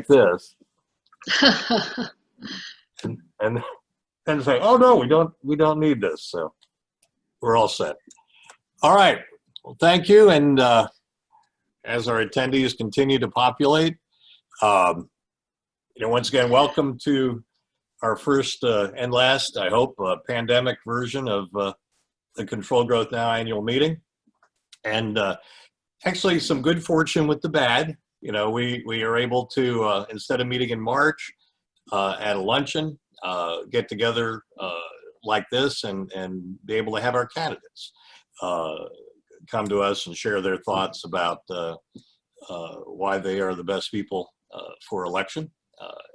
this and say, oh no, we don't need this. So we're all set. All right. Well, thank you. And as our attendees continue to populate, once again, welcome to our first and last, I hope, pandemic version of the Control Growth Now annual meeting. And actually some good fortune with the bad. We are able to, instead of meeting in March at a luncheon, get together like this and be able to have our candidates come to us and share their thoughts about why they are the best people for election.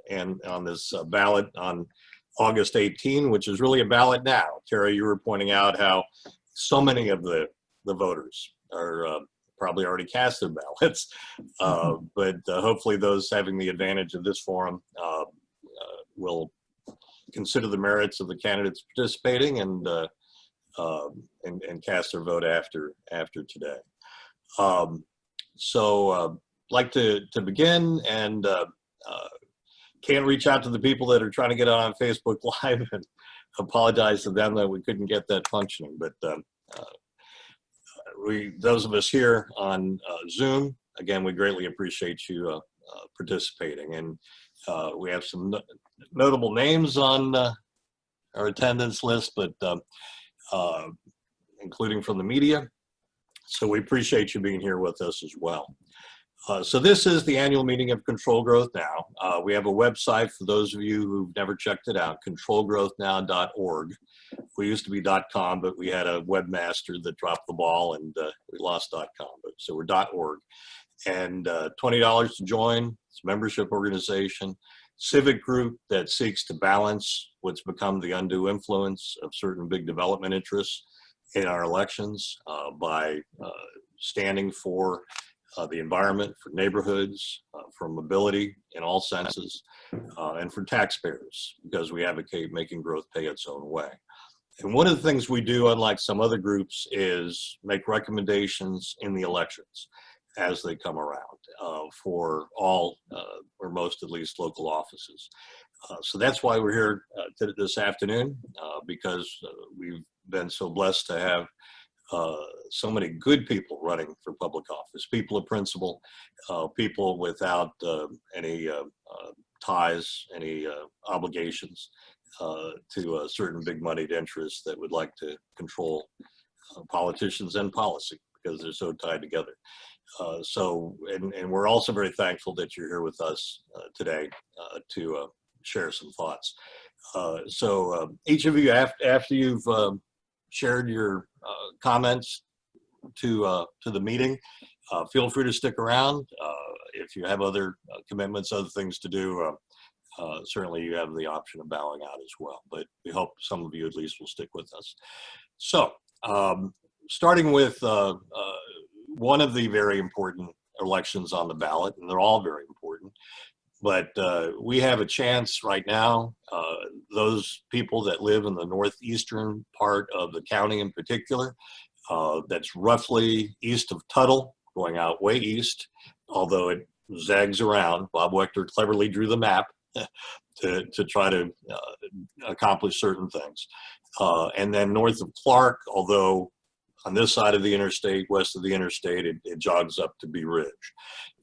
And on this ballot on August 18, which is really a ballot now. Tara, you were pointing out how so many of the voters are probably already cast their ballots, but hopefully those having the advantage of this forum will consider the merits of the candidates participating and cast their vote after today. So like to begin and can't reach out to the people that are trying to get on Facebook Live and apologize to them that we couldn't get that functioning. But those of us here on Zoom, again, we greatly appreciate you participating. And we have some notable names on our attendance list, but including from the media. So we appreciate you being here with us as well. So this is the annual meeting of Control Growth Now. We have a website for those of you who've never checked it out, controlgrowthnow.org. We used to be .com, but we had a webmaster that dropped the ball and we lost .com, so we're .org. And $20 to join. It's a membership organization, civic group that seeks to balance what's become the undue influence of certain big development interests in our elections by standing for the environment, for neighborhoods, for mobility in all senses, and for taxpayers, because we advocate making growth pay its own way. And one of the things we do, unlike some other groups, is make recommendations in the elections as they come around for all, or most at least, local offices. So that's why we're here this afternoon, because we've been so blessed to have so many good people running for public office, people of principle, people without any ties, any obligations to certain big moneyed interests that would like to control politicians and policy because they're so tied together. And we're also very thankful that you're here with us today to share some thoughts. Each of you, after you've shared your comments to the meeting, feel free to stick around. If you have other commitments, other things to do, certainly you have the option of bowing out as well, but we hope some of you at least will stick with us. So starting with one of the very important elections on the ballot, and they're all very important, but we have a chance right now, those people that live in the northeastern part of the county in particular, that's roughly east of Tuttle, going out way east, although it zags around. Bob Wechter cleverly drew the map to try to accomplish certain things. And then north of Clark, although on this side of the interstate, west of the interstate, it jogs up to Bee Ridge.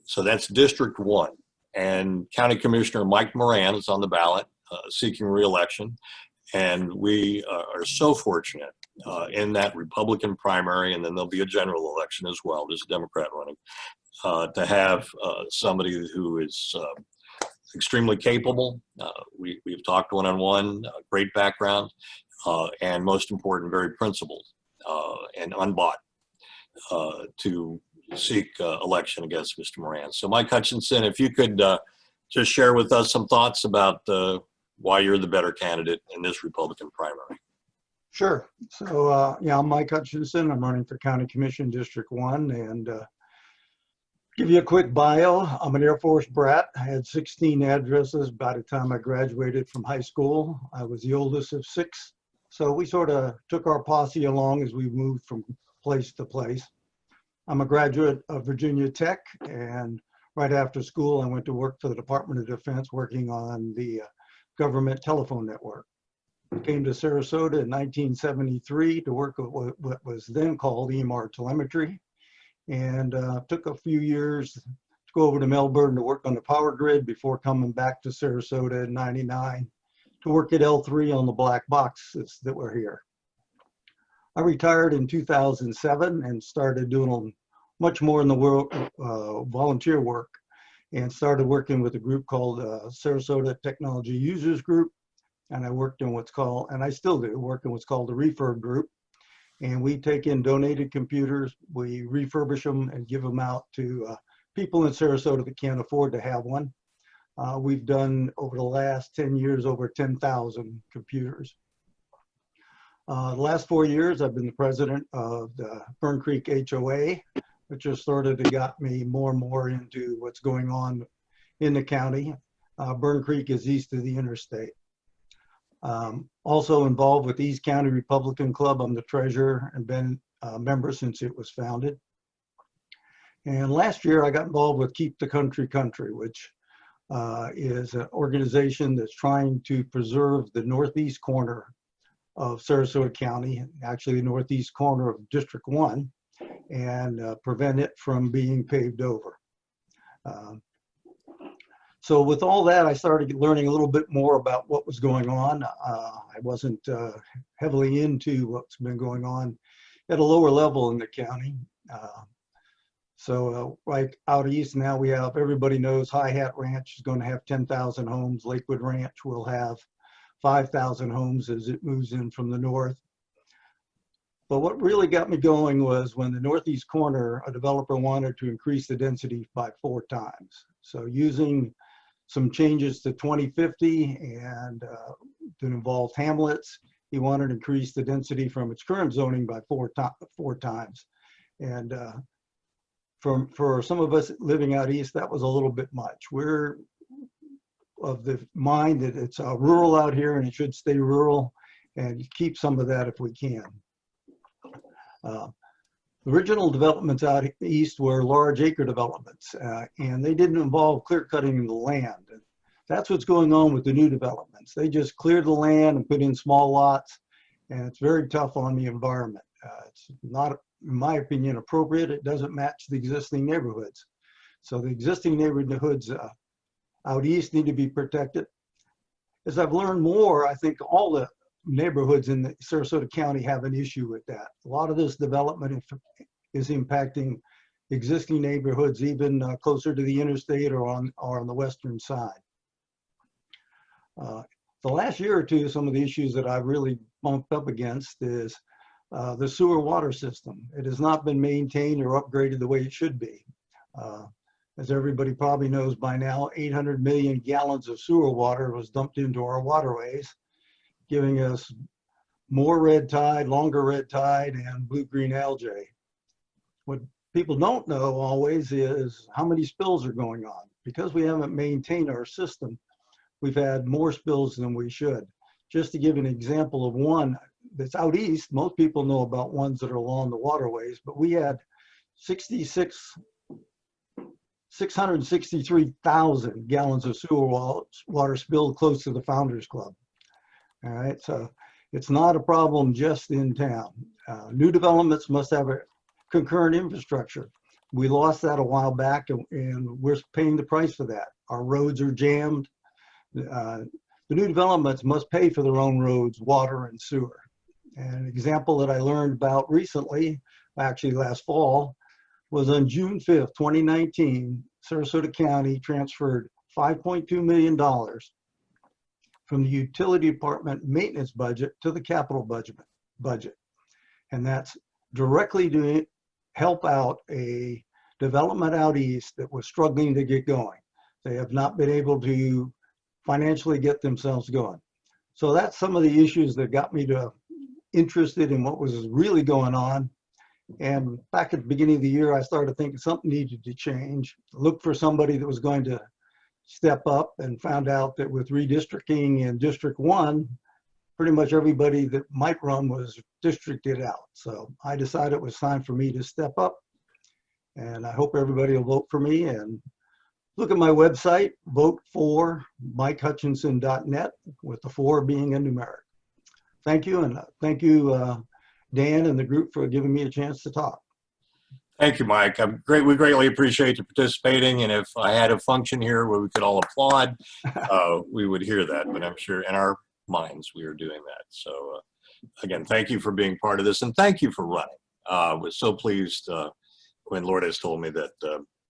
So that's District 1. And County Commissioner Mike Moran is on the ballot seeking re-election. And we are so fortunate in that Republican primary, and then there'll be a general election as well, there's a Democrat running, to have somebody who is extremely capable. We've talked one-on-one, great background, and most important, very principled and unbought to seek election against Mr. Moran. So Mike Hutchinson, if you could just share with us some thoughts about why you're the better candidate in this Republican primary. Sure. So yeah, I'm Mike Hutchinson. I'm running for County Commission District 1, and give you a quick bio. I'm an Air Force brat. I had 16 addresses by the time I graduated from high school. I was the oldest of 6. So we sort of took our posse along as we moved from place to place. I'm a graduate of Virginia Tech and right after school, I went to work for the Department of Defense working on the government telephone network. Came to Sarasota in 1973 to work with what was then called EMR telemetry, and took a few years to go over to Melbourne to work on the power grid before coming back to Sarasota in '99 to work at L3 on the black boxes that were here. I retired in 2007 and started doing much more in the world volunteer work, and started working with a group called Sarasota Technology Users Group. And I worked in what's called, and I still do, work in what's called the refurb group. And we take in donated computers, we refurbish them and give them out to people in Sarasota that can't afford to have one. We've done over the last 10 years over 10,000 computers. The last 4 years, I've been the president of the Burn Creek HOA, which has started to got me more and more into what's going on in the county. Burn Creek is east of the interstate. Also involved with East County Republican Club. I'm the treasurer and been a member since it was founded. And last year I got involved with Keep the Country Country, which is an organization that's trying to preserve the northeast corner of Sarasota County, actually the northeast corner of District 1, and prevent it from being paved over. So with all that, I started learning a little bit more about what was going on. I wasn't heavily into what's been going on at a lower level in the county. Right out east now we have, everybody knows High Hat Ranch is going to have 10,000 homes. Lakewood Ranch will have 5,000 homes as it moves in from the north. But what really got me going was when the northeast corner, a developer wanted to increase the density by 4 times. So using some changes to 2050 and that involved hamlets, he wanted to increase the density from its current zoning by 4 times. And for some of us living out east, that was a little bit much. We're of the mind that it's rural out here and it should stay rural, and keep some of that if we can. The original developments out east were large acre developments, and they didn't involve clear cutting the land. That's what's going on with the new developments. They just clear the land and put in small lots, and it's very tough on the environment. It's not, in my opinion, appropriate. It doesn't match the existing neighborhoods. So the existing neighborhoods out east need to be protected. As I've learned more, I think all the neighborhoods in the Sarasota County have an issue with that. A lot of this development is impacting existing neighborhoods, even closer to the interstate or on the western side. The last year or two, some of the issues that I've really bumped up against is the sewer water system. It has not been maintained or upgraded the way it should be. As everybody probably knows by now, 800 million gallons of sewer water was dumped into our waterways, giving us more red tide, longer red tide, and blue-green algae. What people don't know always is how many spills are going on. Because we haven't maintained our system, we've had more spills than we should. Just to give an example of one that's out east, most people know about ones that are along the waterways, but we had 663,000 gallons of sewer water spilled close to the Founders Club. All right, so it's not a problem just in town. New developments must have a concurrent infrastructure. We lost that a while back, and we're paying the price for that. Our roads are jammed. The new developments must pay for their own roads, water, and sewer. And an example that I learned about recently, actually last fall, was on June 5th, 2019, Sarasota County transferred $5.2 million from the utility department maintenance budget to the capital budget. And that's directly to help out a development out east that was struggling to get going. They have not been able to financially get themselves going. So that's some of the issues that got me interested in what was really going on. And back at the beginning of the year, I started thinking something needed to change. Looked for somebody that was going to step up, and found out that with redistricting in District 1, pretty much everybody that might run was districted out. So I decided it was time for me to step up, and I hope everybody will vote for me. And look at my website, vote for MikeHutchinson.net, with the 4 being a numeric. Thank you, and thank you, Dan and the group, for giving me a chance to talk. Thank you, Mike. We greatly appreciate you participating. And if I had a function here where we could all applaud, we would hear that. But I'm sure in our minds we are doing that. So again, thank you for being part of this, and thank you for running. I was so pleased when Lourdes told me that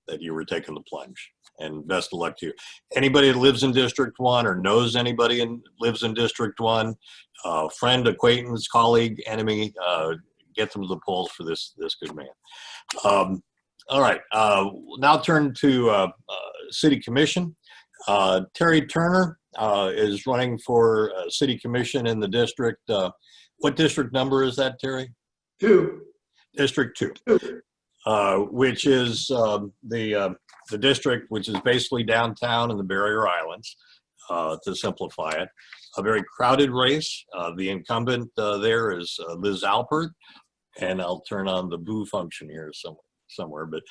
that you were taking the plunge. And best of luck to you. Anybody that lives in District 1 or knows anybody lives in District 1, friend, acquaintance, colleague, enemy, get them to the polls for this good man. All right, now turn to City Commission. Terry Turner is running for City Commission in the district. What district number is that, Terry? 2. District 2. Which is the district which is basically downtown in the Barrier Islands, to simplify it. A very crowded race. The incumbent there is Liz Alpert, and I'll turn on the boo function here somewhere, but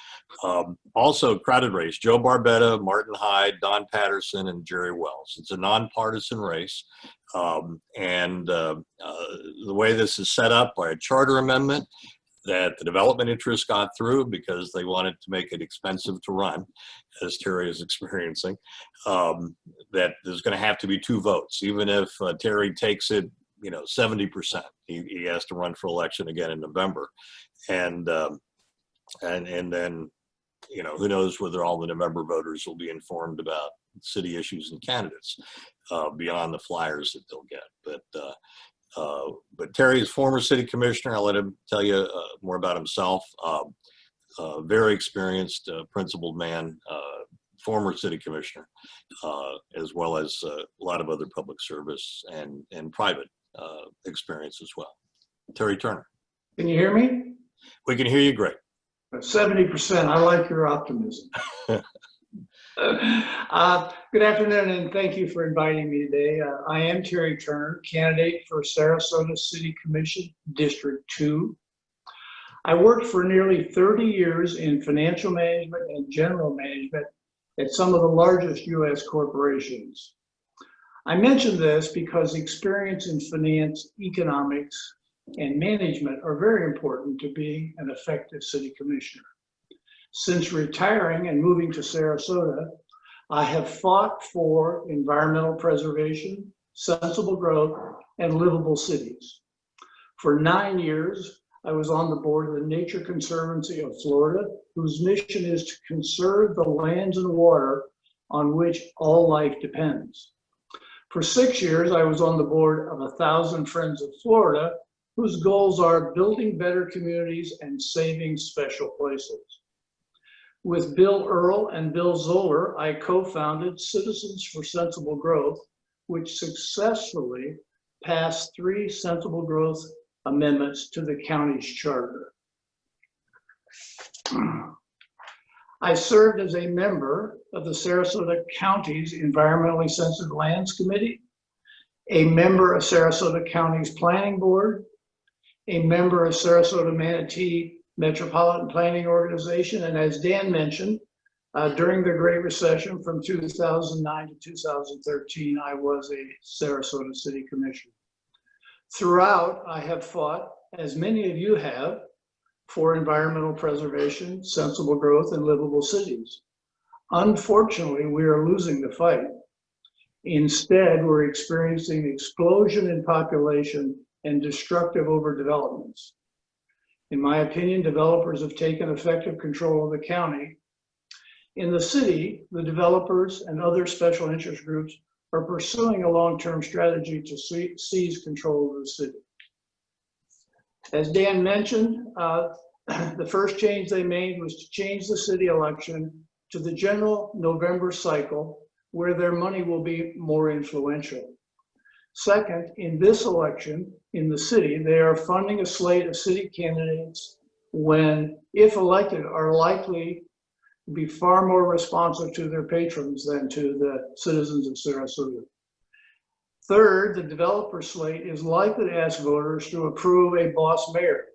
also crowded race. Joe Barbetta, Martin Hyde, Don Patterson, and Jerry Wells. It's a nonpartisan race, and the way this is set up by a charter amendment that the development interests got through because they wanted to make it expensive to run, as Terry is experiencing, that there's going to have to be 2 votes. Even if Terry takes it, 70%, he has to run for election again in November. And then, who knows whether all the November voters will be informed about city issues and candidates beyond the flyers that they'll get. But Terry is former city commissioner. I'll let him tell you more about himself. Very experienced, principled man, former city commissioner, as well as a lot of other public service and private experience as well. Terry Turner. Can you hear me? We can hear you great. 70%. I like your optimism. Good afternoon, and thank you for inviting me today. I am Terry Turner, candidate for Sarasota City Commission, District 2. I worked for nearly 30 years in financial management and general management at some of the largest U.S. corporations. I mention this because experience in finance, economics, and management are very important to being an effective city commissioner. Since retiring and moving to Sarasota, I have fought for environmental preservation, sensible growth, and livable cities. For 9 years, I was on the board of the Nature Conservancy of Florida, whose mission is to conserve the lands and water on which all life depends. For 6 years, I was on the board of 1,000 Friends of Florida, whose goals are building better communities and saving special places. With Bill Earl and Bill Zoller, I co-founded Citizens for Sensible Growth, which successfully passed 3 sensible growth amendments to the county's charter. I served as a member of the Sarasota County's Environmentally Sensitive Lands Committee, a member of Sarasota County's Planning Board, a member of Sarasota Manatee Metropolitan Planning Organization, and as Dan mentioned, during the Great Recession from 2009 to 2013, I was a Sarasota City Commissioner. Throughout, I have fought, as many of you have, for environmental preservation, sensible growth, and livable cities. Unfortunately, we are losing the fight. Instead, we're experiencing an explosion in population and destructive overdevelopments. In my opinion, developers have taken effective control of the county. In the city, the developers and other special interest groups are pursuing a long-term strategy to seize control of the city. As Dan mentioned, the first change they made was to change the city election to the general November cycle, where their money will be more influential. Second, in this election in the city, they are funding a slate of city candidates when, if elected, are likely to be far more responsive to their patrons than to the citizens of Sarasota. Third, the developer slate is likely to ask voters to approve a boss mayor,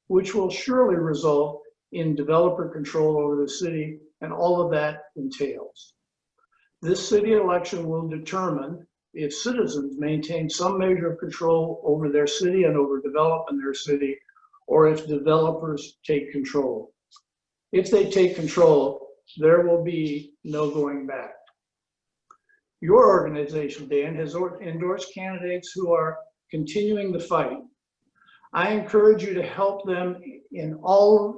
which will surely result in developer control over the city and all of that entails. This city election will determine if citizens maintain some measure of control over their city and over development in their city, or if developers take control. If they take control, there will be no going back. Your organization, Dan, has endorsed candidates who are continuing the fight. I encourage you to help them in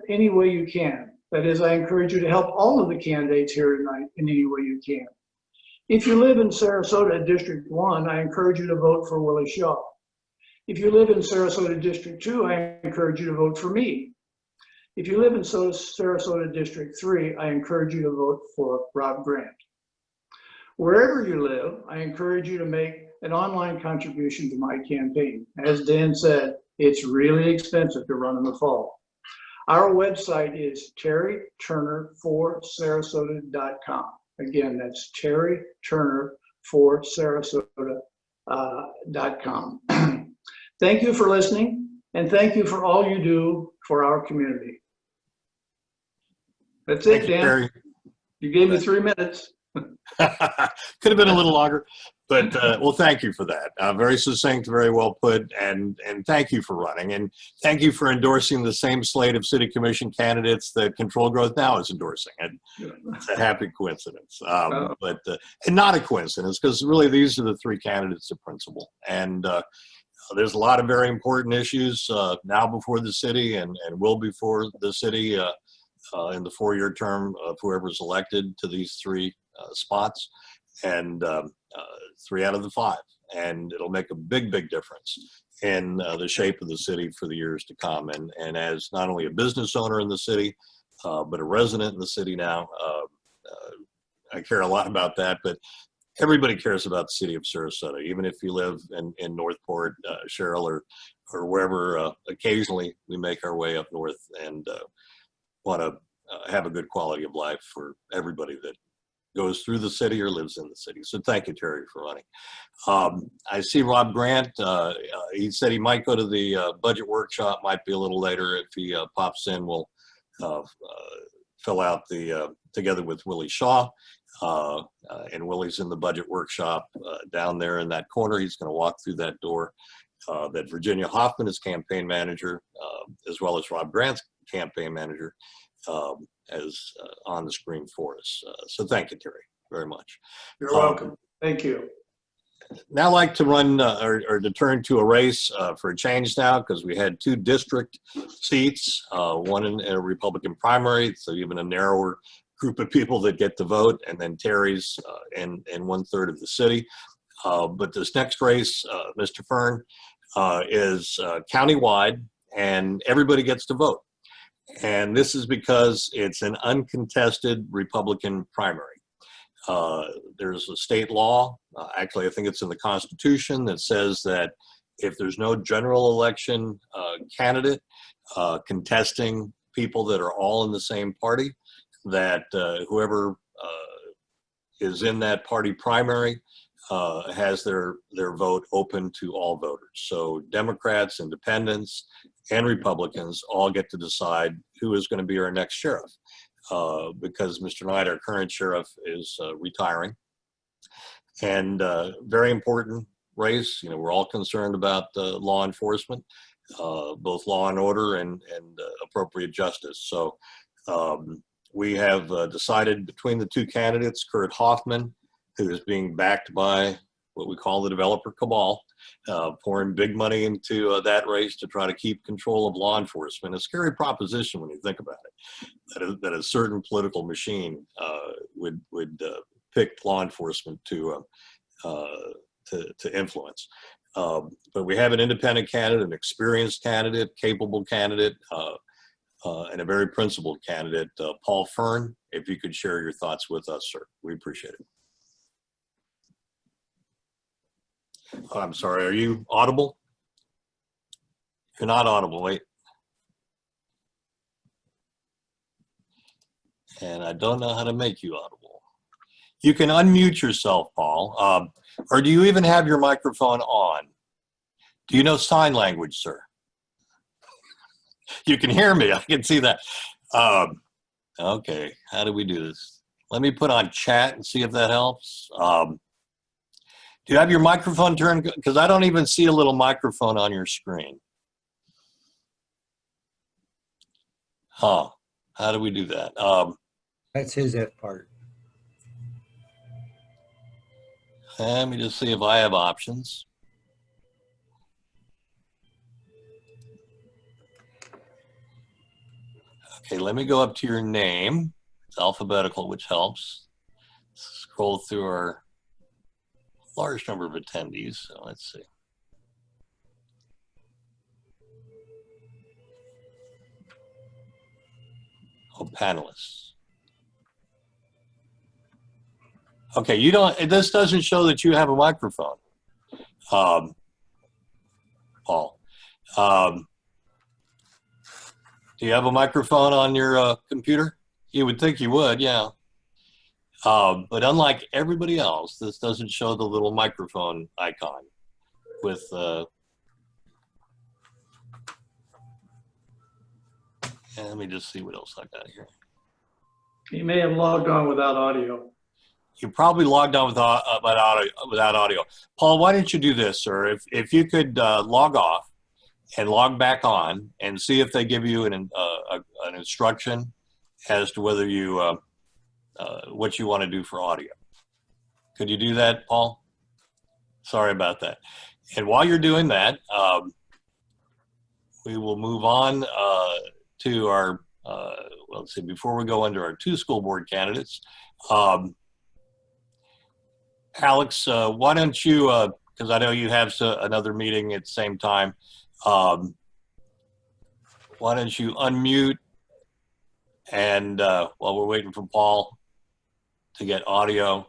any way you can. That is, I encourage you to help all of the candidates here tonight in any way you can. If you live in Sarasota District 1, I encourage you to vote for Willie Shaw. If you live in Sarasota District 2, I encourage you to vote for me. If you live in Sarasota District 3, I encourage you to vote for Rob Grant. Wherever you live, I encourage you to make an online contribution to my campaign. As Dan said, it's really expensive to run in the fall. Our website is terryturner4sarasota.com. Again, that's terryturner4sarasota.com. Thank you for listening, and thank you for all you do for our community. That's it, Dan. Terry. You gave me 3 minutes. Could have been a little longer, but well, thank you for that. Very succinct, very well put, and thank you for running, and thank you for endorsing the same slate of city commission candidates that Control Growth Now is endorsing. And it's a happy coincidence, but and not a coincidence, because really these are the 3 candidates of principle, and there's a lot of very important issues now before the city, and will before the city in the 4-year term of whoever's elected to these 3 spots, and 3 out of the 5, and it'll make a big difference in the shape of the city for the years to come. And as not only a business owner in the city, but a resident in the city now, I care a lot about that. But everybody cares about the city of Sarasota, even if you live in Northport, Sherrill, or wherever. Occasionally we make our way up north and want to have a good quality of life for everybody that goes through the city or lives in the city. So thank you, Terry, for running. I see Rob Grant. He said he might go to the budget workshop, might be a little later. If he pops in, we'll fill out the, together with Willie Shaw. And Willie's in the budget workshop down there in that corner. He's going to walk through that door. That Virginia Hoffman is campaign manager, as well as Rob Grant's campaign manager, as on the screen for us. So thank you, Terry, very much. You're welcome. Thank you. Now I'd like to run or to turn to a race for a change now, because we had 2 district seats, one in a Republican primary, so even a narrower group of people that get to vote, and then Terry's in 1/3 of the city. But this next race, Mr. Fern, is countywide, and everybody gets to vote. And this is because it's an uncontested Republican primary. There's a state law, actually I think it's in the Constitution, that says that if there's no general election candidate contesting people that are all in the same party, that whoever is in that party primary has their vote open to all voters. So Democrats, Independents, and Republicans all get to decide who is going to be our next sheriff, because Mr. Knight, our current sheriff, is retiring. And very important race. You know, we're all concerned about law enforcement, both law and order and appropriate justice. So we have decided between the 2 candidates, Kurt Hoffman, who is being backed by what we call the developer cabal, pouring big money into that race to try to keep control of law enforcement. A scary proposition when you think about it, that a certain political machine would pick law enforcement to influence. But we have an independent candidate, an experienced candidate, capable candidate, and a very principled candidate, Paul Fern. If you could share your thoughts with us, sir, we appreciate it. I'm sorry, are you audible? You're not audible, wait. And I don't know how to make you audible. You can unmute yourself, Paul, or do you even have your microphone on? Do you know sign language, sir? You can hear me, I can see that. Okay, how do we do this? Let me put on chat and see if that helps. Do you have your microphone turned? Because I don't even see a little microphone on your screen. Huh, how do we do that? That's his F part. Let me just see if I have options. Okay, let me go up to your name. It's alphabetical, which helps. Scroll through our large number of attendees. So let's see. Oh, panelists. Okay, you don't. This doesn't show that you have a microphone, Paul. Do you have a microphone on your computer? You would think you would, yeah. But unlike everybody else, this doesn't show the little microphone icon with. Let me just see what else I got here. You may have logged on without audio. You probably logged on without audio. Paul, why don't you do this, sir? If you could log off and log back on and see if they give you an instruction as to whether you what you want to do for audio. Could you do that, Paul? Sorry about that. And while you're doing that, we will move on to our, well, let's see, before we go into our two school board candidates, Alex, why don't you, because I know you have another meeting at the same time, why don't you unmute and while we're waiting for Paul to get audio,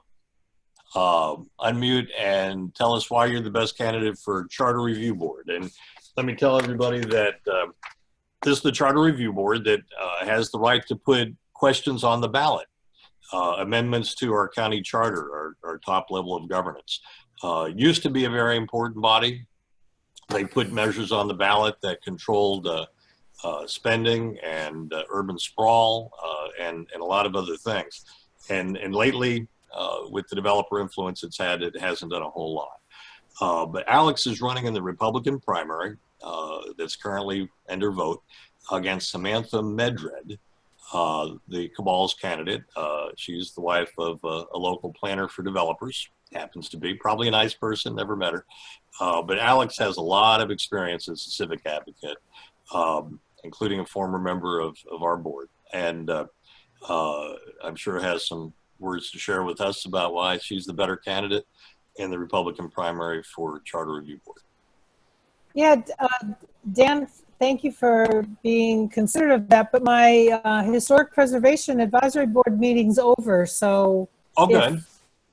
unmute and tell us why you're the best candidate for Charter Review Board. And let me tell everybody that this is the Charter Review Board that has the right to put questions on the ballot. Amendments to our county charter, our top level of governance. Used to be a very important body. They put measures on the ballot that controlled spending and urban sprawl and a lot of other things. And lately, with the developer influence it's had, it hasn't done a whole lot. But Alex is running in the Republican primary that's currently under vote against Samantha Medred, the Cabal's candidate. She's the wife of a local planner for developers, happens to be probably a nice person, never met her. But Alex has a lot of experience as a civic advocate, including a former member of our board. And I'm sure has some words to share with us about why she's the better candidate in the Republican primary for Charter Review Board. Yeah, Dan, thank you for being considerate of that, but my Historic Preservation Advisory Board meeting's over, so. Oh, good.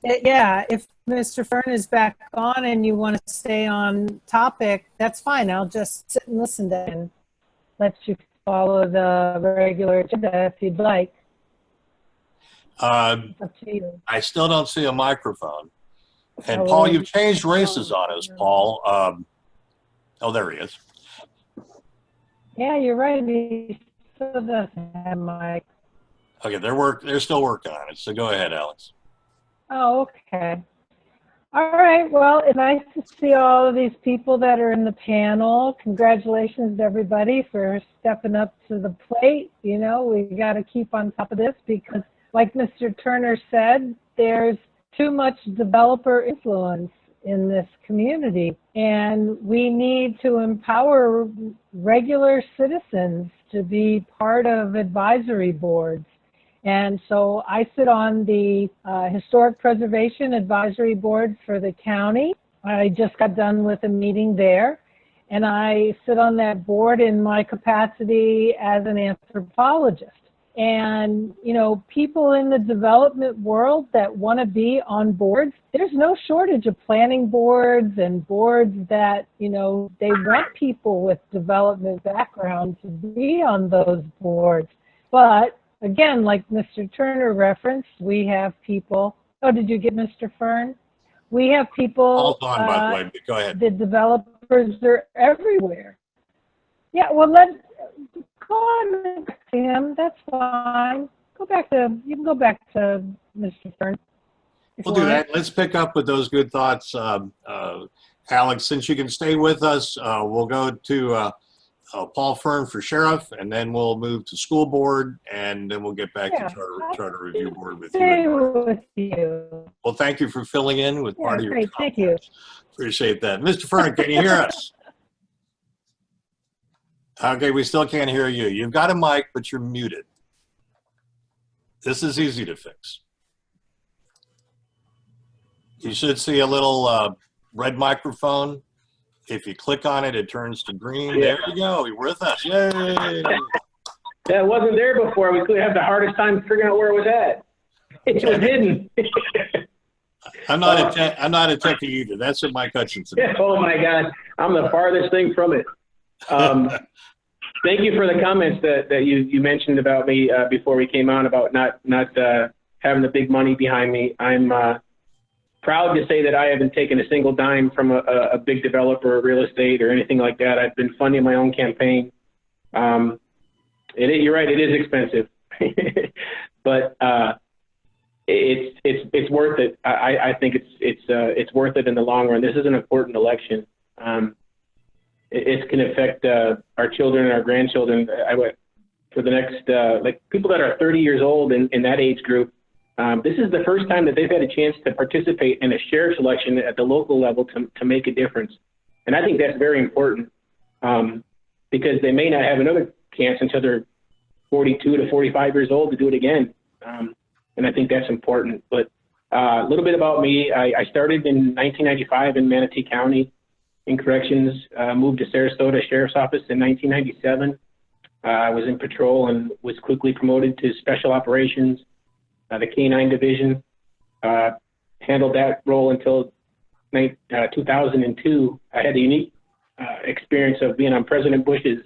If Mr. Fern is back on and you want to stay on topic, that's fine. I'll just sit and listen to it and let you follow the regular agenda if you'd like. Up to you. I still don't see a microphone. And Oh, Paul, you've changed races on us, Paul. Oh, there he is. Yeah, you're right. He still doesn't have mic. Okay, they're still working on it. So go ahead, Alex. Oh, okay. All right. Well, it's nice to see all of these people that are in the panel. Congratulations to everybody for stepping up to the plate. You know, we got to keep on top of this because, like Mr. Turner said, there's too much developer influence in this community, and we need to empower regular citizens to be part of advisory boards. And so I sit on the Historic Preservation Advisory Board for the county. I just got done with a meeting there, and I sit on that board in my capacity as an anthropologist. And, you know, people in the development world that want to be on boards, there's no shortage of planning boards and boards that, you know, they want people with development background to be on those boards. But again, like Mr. Turner referenced, we have people. Oh, did you get Mr. Fern? We have people. All on, by the way, but go ahead. The developers are everywhere. Yeah, well, go on to him. That's fine. you can go back to Mr. Fern. if We'll you do want. that. Let's pick up with those good thoughts. Alex, since you can stay with us, we'll go to Paul Fern for sheriff, and then we'll move to school board, and then we'll get back Yeah, to charter review board with Stay you. with you. Well, thank you for filling in with part Yeah, of your great, thank you. comments. Appreciate that. Mr. Fern, can you hear us? Okay, we still can't hear you. You've got a mic, but you're muted. This is easy to fix. You should see a little red microphone. If you click on it, it turns to green. Yeah. There you go. You're with us. Yay. That wasn't there before. We could have the hardest time figuring out where it was at. It was hidden. I'm not a techie either. That's what Mike Hutchinson is. Oh my God, I'm the farthest thing from it. Thank you for the comments that you mentioned about me before we came on about not having the big money behind me. I'm proud to say that I haven't taken a single dime from a big developer or real estate or anything like that. I've been funding my own campaign. You're right, it is expensive, but it's worth it. I think it's worth it in the long run. This is an important election. It can affect our children and our grandchildren. For the next, like people that are 30 years old in that age group, this is the first time that they've had a chance to participate in a sheriff's election at the local level to make a difference. And I think that's very important because they may not have another chance until they're 42 to 45 years old to do it again. And I think that's important. But a little bit about me, I started in 1995 in Manatee County in corrections, moved to Sarasota Sheriff's Office in 1997. I was in patrol and was quickly promoted to special operations, the K-9 division. Handled that role until 2002. I had the unique experience of being on President Bush's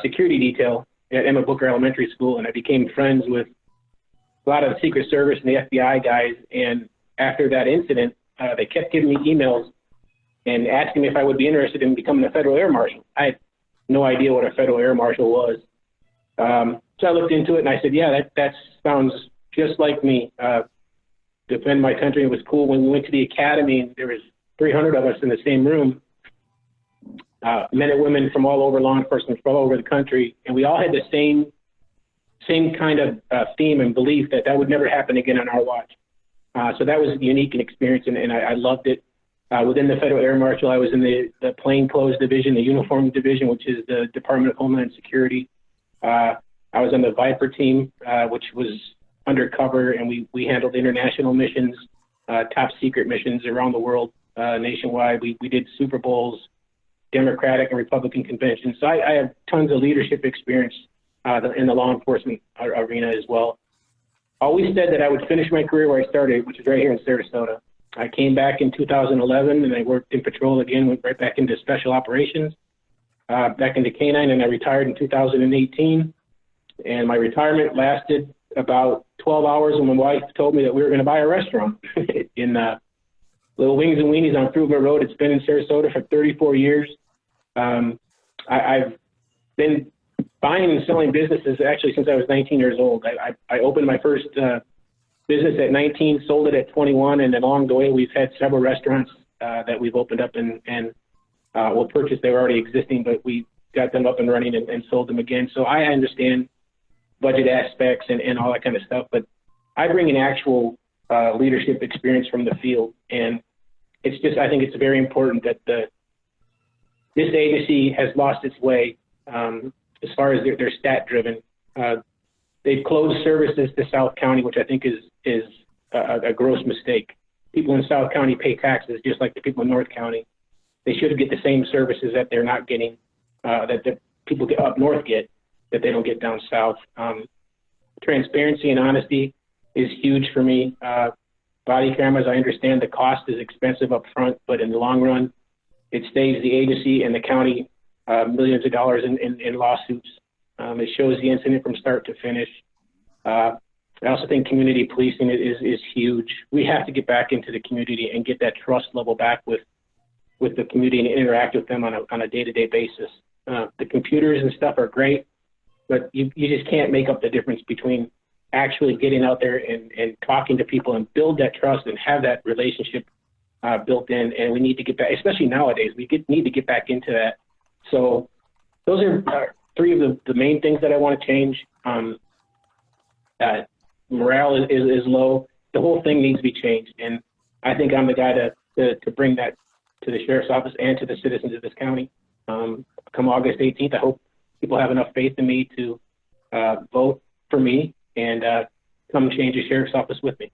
security detail at Emma Booker Elementary School, and I became friends with a lot of the Secret Service and the FBI guys. And after that incident, they kept giving me emails and asking me if I would be interested in becoming a federal air marshal. I had no idea what a federal air marshal was. So I looked into it and I said, yeah, that sounds just like me. Defend my country. It was cool when we went to the academy and there was 300 of us in the same room, men and women from all over law enforcement, from all over the country. And we all had the same kind of theme and belief that would never happen again on our watch. So that was unique and experience, and I loved it. Within the Federal Air Marshal, I was in the plainclothes division, the uniform division, which is the Department of Homeland Security. I was on the Viper team, which was undercover, and we handled international missions, top secret missions around the world, nationwide. We did Super Bowls, Democratic and Republican conventions. So I have tons of leadership experience in the law enforcement arena as well. Always said that I would finish my career where I started, which is right here in Sarasota. I came back in 2011 and I worked in patrol again, went right back into special operations, back into K-9, and I retired in 2018. And my retirement lasted about 12 hours when my wife told me that we were going to buy a restaurant in Little Wings and Weenies on Fruitville Road. It's been in Sarasota for 34 years. I've been buying and selling businesses actually since I was 19 years old. I opened my first business at 19, sold it at 21, and along the way we've had several restaurants that we've opened up and we'll purchase. They were already existing, but we got them up and running and sold them again. So I understand budget aspects and all that kind of stuff, but I bring an actual leadership experience from the field, and it's just, I think it's very important that this agency has lost its way as far as they're stat driven. They've closed services to South County, which I think is a gross mistake. People in South County pay taxes just like the people in North County. They should get the same services that they're not getting, that the people up north get, that they don't get down south. Transparency and honesty is huge for me. Body cameras, I understand the cost is expensive up front, but in the long run, it saves the agency and the county millions of dollars in lawsuits. It shows the incident from start to finish. I also think community policing is huge. We have to get back into the community and get that trust level back with the community and interact with them on a day-to-day basis. The computers and stuff are great, but you just can't make up the difference between actually getting out there and talking to people and build that trust and have that relationship built in. And we need to get back, especially nowadays, need to get back into that. So those are three of the main things that I want to change. Morale is low. The whole thing needs to be changed. And I think I'm the guy to bring that to the sheriff's office and to the citizens of this county. Come August 18th, I hope people have enough faith in me to vote for me and come change the sheriff's office with me.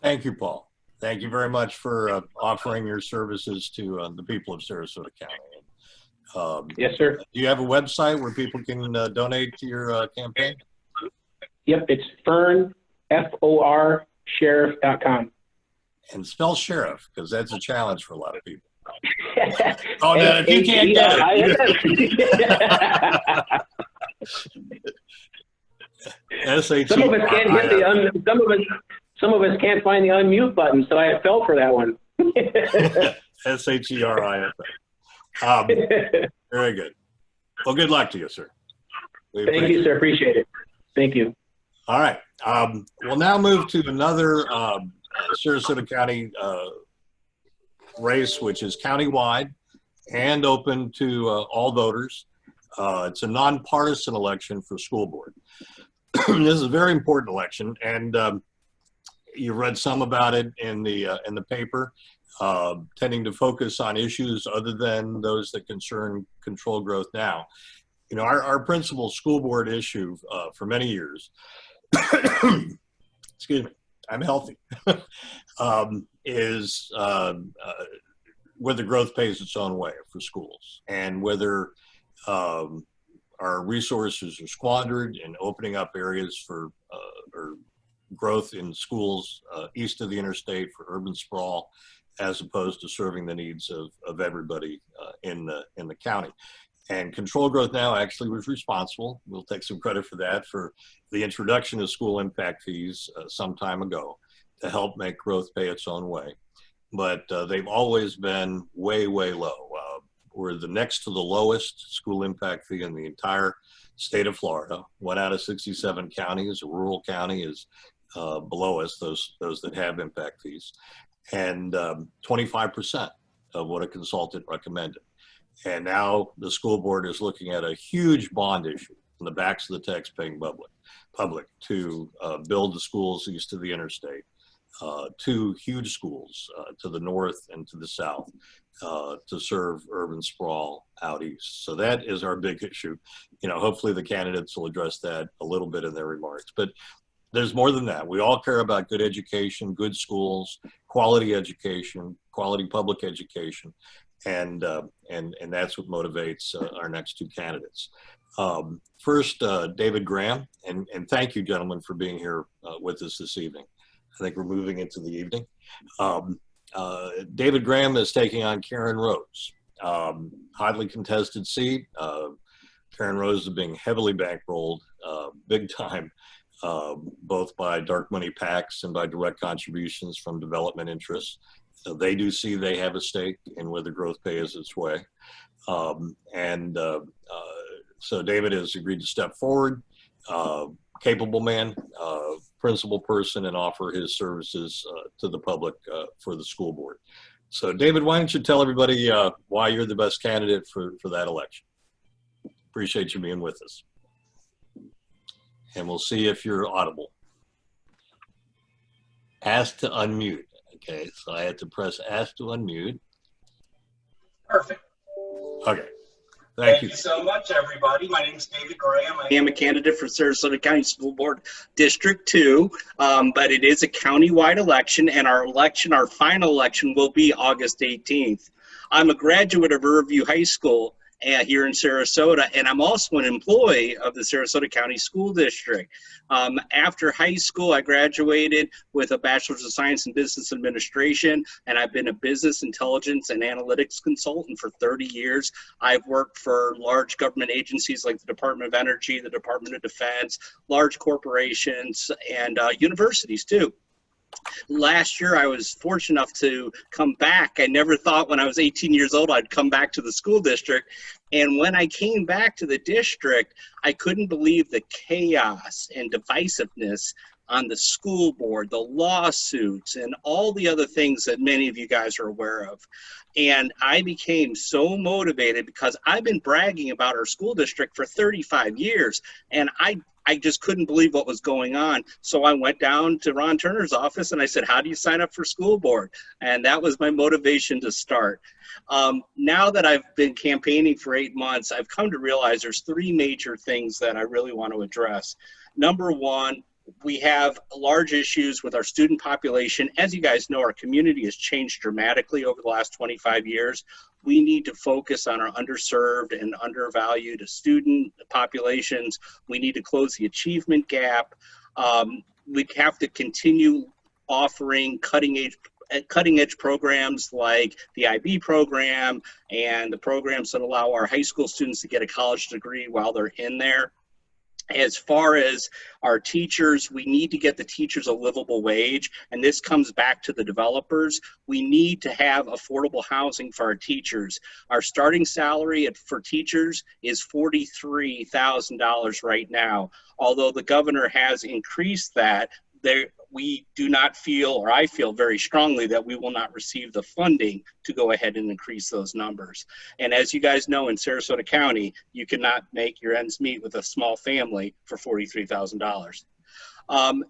Thank you, Paul. Thank you very much for offering your services to the people of Sarasota County. Yes, sir. Do you have a website where people can donate to your campaign? Yep, it's Fern, F-O-R, sheriff.com. And spell sheriff, because that's a challenge for a lot of people. Oh, no, if you can't get it. S-H-E-R-I-F. Some of us can't hit the some of us can't find the unmute button, so I fell for that one. S-H-E-R-I-F. Very good. Well, good luck to you, sir. Thank you, sir. Appreciate it. Thank you. All right. We'll now move to another Sarasota County race, which is countywide and open to all voters. It's a nonpartisan election for school board. This is a very important election, and you read some about it in the paper, tending to focus on issues other than those that concern control growth now. You know, our principal school board issue for many years, excuse me, I'm healthy, is whether growth pays its own way for schools, and whether our resources are squandered in opening up areas for or growth in schools east of the interstate for urban sprawl, as opposed to serving the needs of everybody in the county. And Control Growth Now actually was responsible, we'll take some credit for that, for the introduction of school impact fees some time ago to help make growth pay its own way. But they've always been way, way low. We're the next to the lowest school impact fee in the entire state of Florida. 1 out of 67 counties, a rural county, is below us, those that have impact fees, and 25% of what a consultant recommended. And now the school board is looking at a huge bond issue on the backs of the taxpaying public to build the schools east of the interstate, 2 huge schools to the north and to the south to serve urban sprawl out east. So that is our big issue. You know, hopefully the candidates will address that a little bit in their remarks. But there's more than that. We all care about good education, good schools, quality education, quality public education, and that's what motivates our next 2 candidates. First, David Graham, and thank you, gentlemen, for being here with us this evening. I think we're moving into the evening. David Graham is taking on Karen Rose. Highly contested seat. Karen Rose is being heavily bankrolled, big time, both by dark money PACs and by direct contributions from development interests. So they do see they have a stake in whether growth pays its way. So David has agreed to step forward, capable man, principal person, and offer his services to the public for the school board. So David, why don't you tell everybody why you're the best candidate for that election? Appreciate you being with us. And we'll see if you're audible. Ask to unmute. Okay, so I had to press ask to unmute. Perfect. Okay. Thank you so much, everybody. My name is David Graham. I am a candidate for Sarasota County School Board District 2, but it is a county-wide election, and our final election, will be August 18th. I'm a graduate of Riverview High School here in Sarasota, and I'm also an employee of the Sarasota County School District. After high school, I graduated with a Bachelor's of Science in Business Administration, and I've been a business intelligence and analytics consultant for 30 years. I've worked for large government agencies like the Department of Energy, the Department of Defense, large corporations, and universities too. Last year, I was fortunate enough to come back. I never thought when I was 18 years old I'd come back to the school district, And when I came back to the district, I couldn't believe the chaos and divisiveness on the school board, the lawsuits, and all the other things that many of you guys are aware of. And I became so motivated because I've been bragging about our school district for 35 years, and I just couldn't believe what was going on. So I went down to Ron Turner's office and I said, how do you sign up for school board? And that was my motivation to start. Now that I've been campaigning for 8 months, I've come to realize there's 3 major things that I really want to address. Number one, we have large issues with our student population. As you guys know, our community has changed dramatically over the last 25 years. We need to focus on our underserved and undervalued student populations. We need to close the achievement gap. We have to continue offering cutting edge programs like the IB program and the programs that allow our high school students to get a college degree while they're in there. As far as our teachers, we need to get the teachers a livable wage, and this comes back to the developers. We need to have affordable housing for our teachers. Our starting salary for teachers is $43,000 right now. Although the governor has increased that, we do not feel, or I feel very strongly, that we will not receive the funding to go ahead and increase those numbers. And as you guys know, in Sarasota County, you cannot make your ends meet with a small family for $43,000.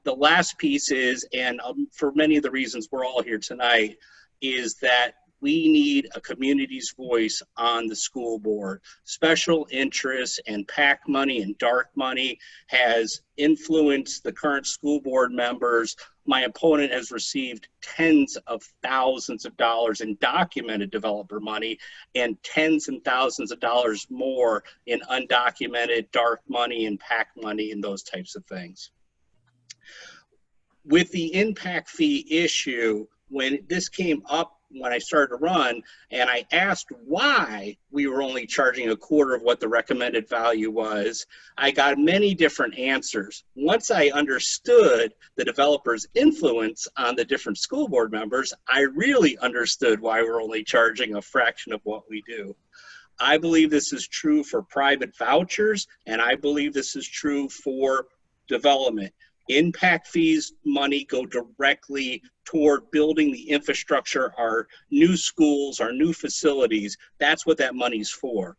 The last piece is, and for many of the reasons we're all here tonight, is that we need a community's voice on the school board. Special interests and PAC money and dark money has influenced the current school board members. My opponent has received tens of thousands of dollars in documented developer money and tens and thousands of dollars more in undocumented dark money and PAC money and those types of things. With the impact fee issue, when this came up when I started to run, and I asked why we were only charging a quarter of what the recommended value was, I got many different answers. Once I understood the developer's influence on the different school board members, I really understood why we're only charging a fraction of what we do. I believe this is true for private vouchers, and I believe this is true for development. Impact fees money go directly toward building the infrastructure, our new schools, our new facilities. That's what that money's for.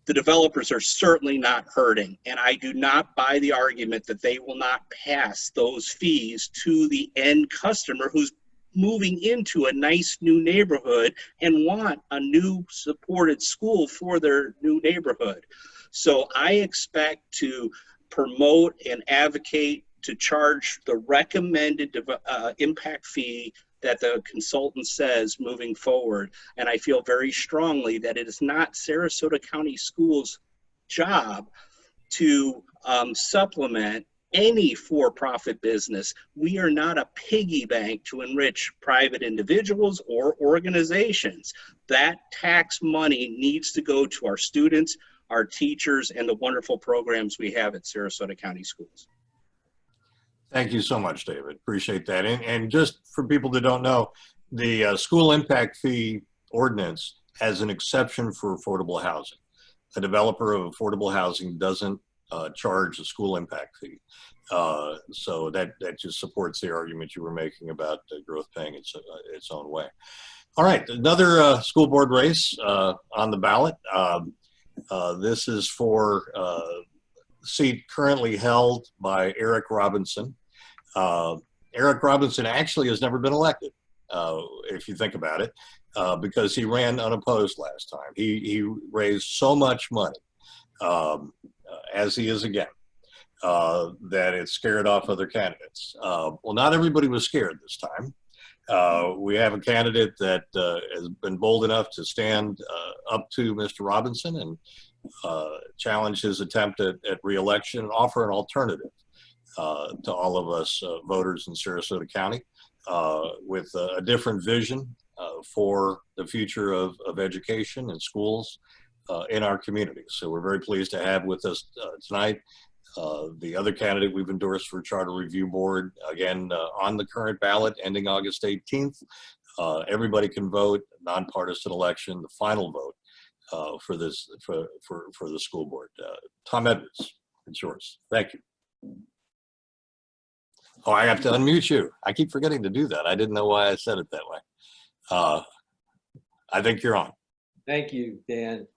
The developers are certainly not hurting, and I do not buy the argument that they will not pass those fees to the end customer who's moving into a nice new neighborhood and want a new supported school for their new neighborhood. So I expect to promote and advocate to charge the recommended impact fee that the consultant says moving forward. And I feel very strongly that it is not Sarasota County Schools' job to supplement any for-profit business. We are not a piggy bank to enrich private individuals or organizations. That tax money needs to go to our students, our teachers, and the wonderful programs we have at Sarasota County Schools. Thank you so much, David. Appreciate that. And just for people that don't know, the school impact fee ordinance has an exception for affordable housing. A developer of affordable housing doesn't charge a school impact fee. So that just supports the argument you were making about growth paying its own way. All right, another school board race on the ballot. This is for seat currently held by Eric Robinson. Eric Robinson actually has never been elected, if you think about it, because he ran unopposed last time. He raised so much money, as he is again, that it scared off other candidates. Well, not everybody was scared this time. We have a candidate that has been bold enough to stand up to Mr. Robinson and challenge his attempt at re-election and offer an alternative to all of us voters in Sarasota County with a different vision for the future of education and schools in our community. So we're very pleased to have with us tonight the other candidate we've endorsed for Charter Review Board, again, on the current ballot ending August 18th. Everybody can vote, nonpartisan election, the final vote for this for the school board. Tom Edwards, it's yours. Thank you. Oh, I have to unmute you. I keep forgetting to do that. I didn't know why I said it that way. I think you're on. Thank you, Dan.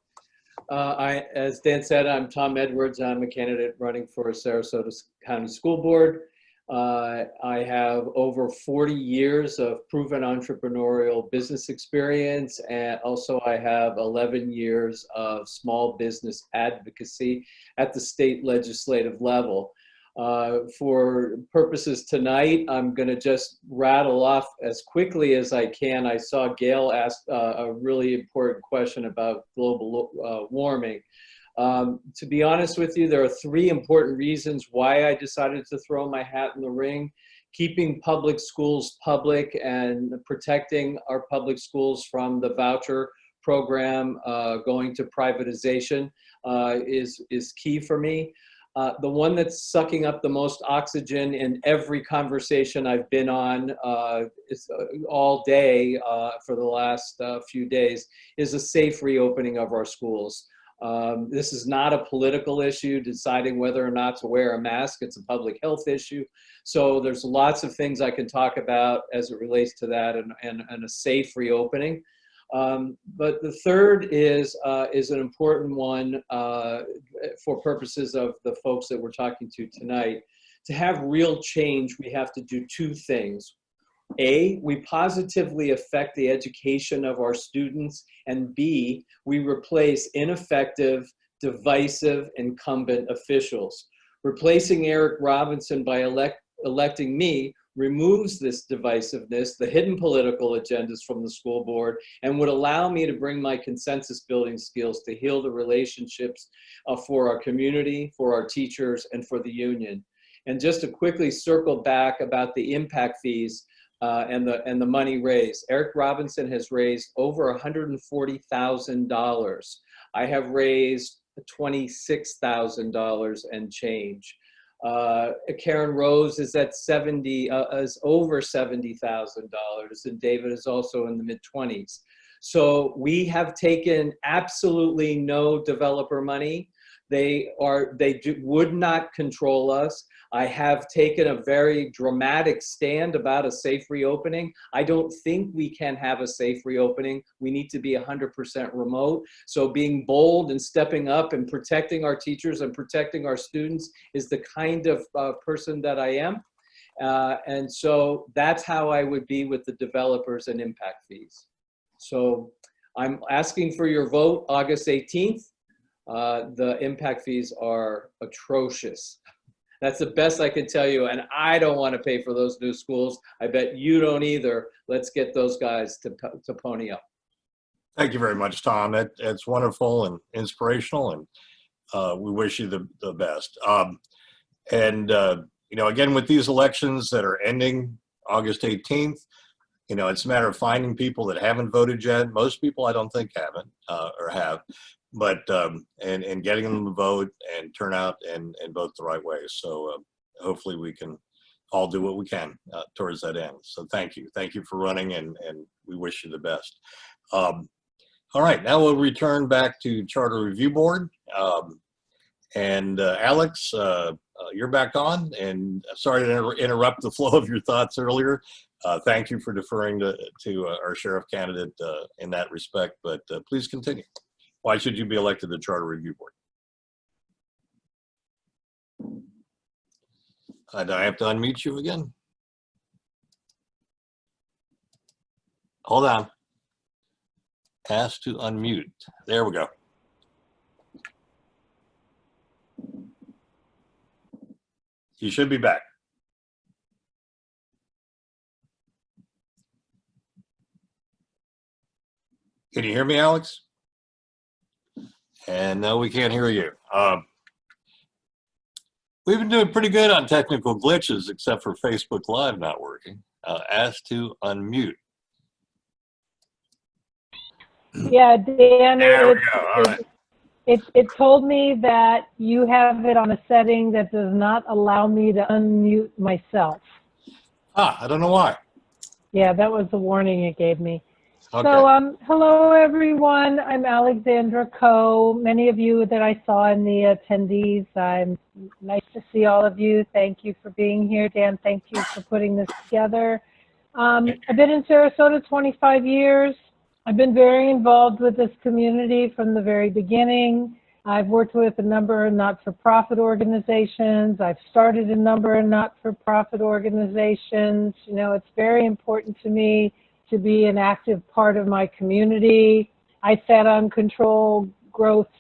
As Dan said, I'm Tom Edwards. I'm a candidate running for Sarasota County School Board. I have over 40 years of proven entrepreneurial business experience, and also I have 11 years of small business advocacy at the state legislative level. For purposes tonight, I'm going to just rattle off as quickly as I can. I saw Gail ask a really important question about global warming. To be honest with you, there are 3 important reasons why I decided to throw my hat in the ring. Keeping public schools public and protecting our public schools from the voucher program going to privatization is key for me. The one that's sucking up the most oxygen in every conversation I've been on all day for the last few days is a safe reopening of our schools. This is not a political issue, deciding whether or not to wear a mask. It's a public health issue. So there's lots of things I can talk about as it relates to that and a safe reopening. But the third is an important one for purposes of the folks that we're talking to tonight. To have real change, we have to do 2 things. A, we positively affect the education of our students, and B, we replace ineffective, divisive, incumbent officials. Replacing Eric Robinson by electing me removes this divisiveness, the hidden political agendas from the school board, and would allow me to bring my consensus building skills to heal the relationships for our community, for our teachers, and for the union. And just to quickly circle back about the impact fees and the money raised. Eric Robinson has raised over $140,000. I have raised $26,000 and change. Karen Rose is at is over $70,000, and David is also in the mid-20s. So we have taken absolutely no developer money. They would not control us. I have taken a very dramatic stand about a safe reopening. I don't think we can have a safe reopening. We need to be 100% remote. So being bold and stepping up and protecting our teachers and protecting our students is the kind of person that I am. And so that's how I would be with the developers and impact fees. So I'm asking for your vote August 18th. The impact fees are atrocious. That's the best I can tell you, and I don't want to pay for those new schools. I bet you don't either. Let's get those guys to pony up. Thank you very much, Tom. It's wonderful and inspirational, and we wish you the best. You know, again, with these elections that are ending August 18th, you know, it's a matter of finding people that haven't voted yet. Most people, I don't think, haven't or have. But and getting them to vote and turn out and vote the right way. So hopefully we can all do what we can towards that end. So thank you for running, and we wish you the best. All right, now we'll return back to Charter Review Board. Alex, you're back on, and sorry to interrupt the flow of your thoughts earlier. Thank you for deferring to our sheriff candidate in that respect, but please continue. Why should you be elected to Charter Review Board? Do I have to unmute you again? Hold on. Ask to unmute. There we go. You should be back. Can you hear me, Alex? And no, we can't hear you. We've been doing pretty good on technical glitches, except for Facebook Live not working. Ask to unmute. Yeah, Dan, There we go. All right. it told me that you have it on a setting that does not allow me to unmute myself. I don't know why. Yeah, that was the warning it gave me. Okay. So, hello everyone. I'm Alexandra Coe. Many of you that I saw in the attendees. Nice to see all of you. Thank you for being here. Dan, thank you for putting this together. I've been in Sarasota 25 years. I've been very involved with this community from the very beginning. I've worked with a number of not-for-profit organizations. I've started a number of not-for-profit organizations. You know, it's very important to me to be an active part of my community. I sat on Control Growth's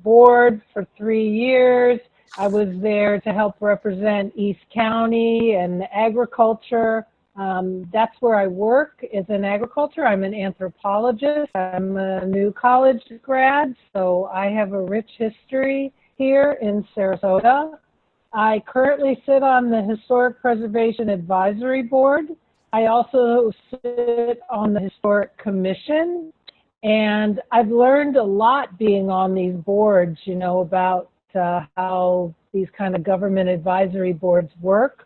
board for 3 years. I was there to help represent East County and agriculture. That's where I work, is in agriculture. I'm an anthropologist. I'm a new college grad, so I have a rich history here in Sarasota. I currently sit on the Historic Preservation Advisory Board. I also sit on the Historic Commission, and I've learned a lot being on these boards, you know, about how these kind of government advisory boards work.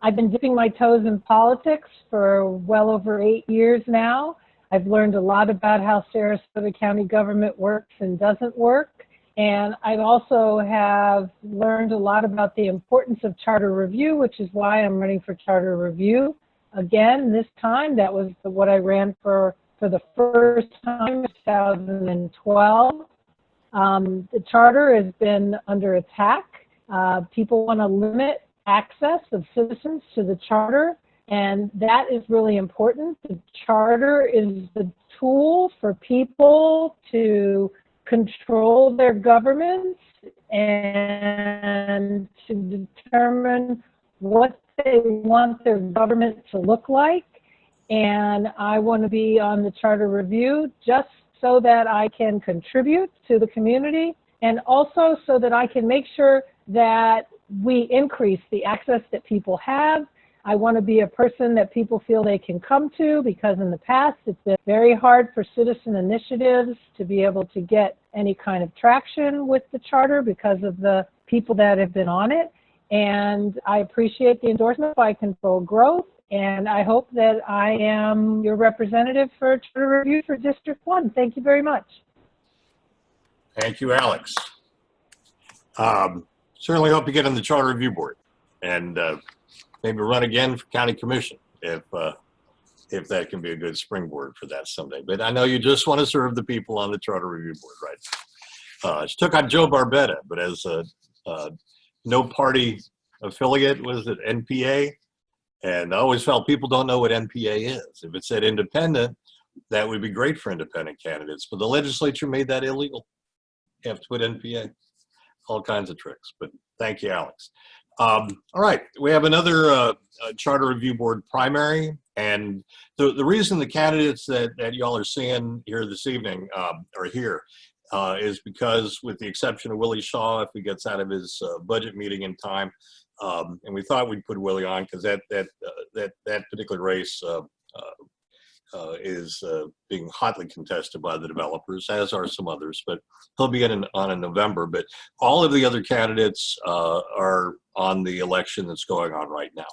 I've been dipping my toes in politics for well over 8 years now. I've learned a lot about how Sarasota County government works and doesn't work. And I also have learned a lot about the importance of charter review, which is why I'm running for charter review. Again, this time, that was what I ran for the first time in 2012. The charter has been under attack. People want to limit access of citizens to the charter, and that is really important. The charter is the tool for people to control their governments and to determine what they want their government to look like. And I want to be on the charter review just so that I can contribute to the community, and also so that I can make sure that we increase the access that people have. I want to be a person that people feel they can come to, because in the past it's been very hard for citizen initiatives to be able to get any kind of traction with the charter because of the people that have been on it. And I appreciate the endorsement by Control Growth, and I hope that I am your representative for charter review for District 1. Thank you very much. Thank you, Alex. Certainly hope you get on the Charter Review Board, and maybe run again for County Commission if that can be a good springboard for that someday. But I know you just want to serve the people on the Charter Review Board, right? She took on Joe Barbetta, but as a no party affiliate, was it NPA? And I always felt people don't know what NPA is. If it said independent, that would be great for independent candidates, but the legislature made that illegal. You have to put NPA. All kinds of tricks, but thank you, Alex. All right, we have another Charter Review Board primary, and the reason the candidates that y'all are seeing here this evening are here is because, with the exception of Willie Shaw, if he gets out of his budget meeting in time, and we thought we'd put Willie on because that particular race is being hotly contested by the developers, as are some others, but he'll be on in November. But all of the other candidates are on the election that's going on right now,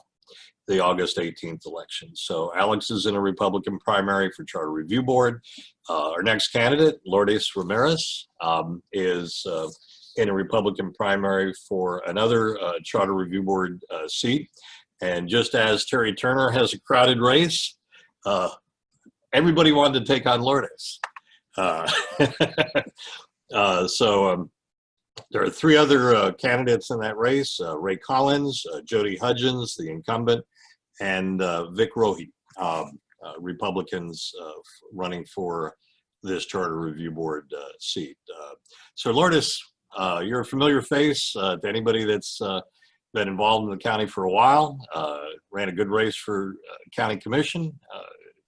the August 18th election. So Alex is in a Republican primary for Charter Review Board. Our next candidate, Lourdes Ramirez, is in a Republican primary for another Charter Review Board seat. And just as Terry Turner has a crowded race, everybody wanted to take on Lourdes. So there are 3 other candidates in that race, Ray Collins, Jody Hudgens, the incumbent, and Vic Rohe, Republicans running for this Charter Review Board seat. So Lourdes, you're a familiar face to anybody that's been involved in the county for a while, ran a good race for county commission a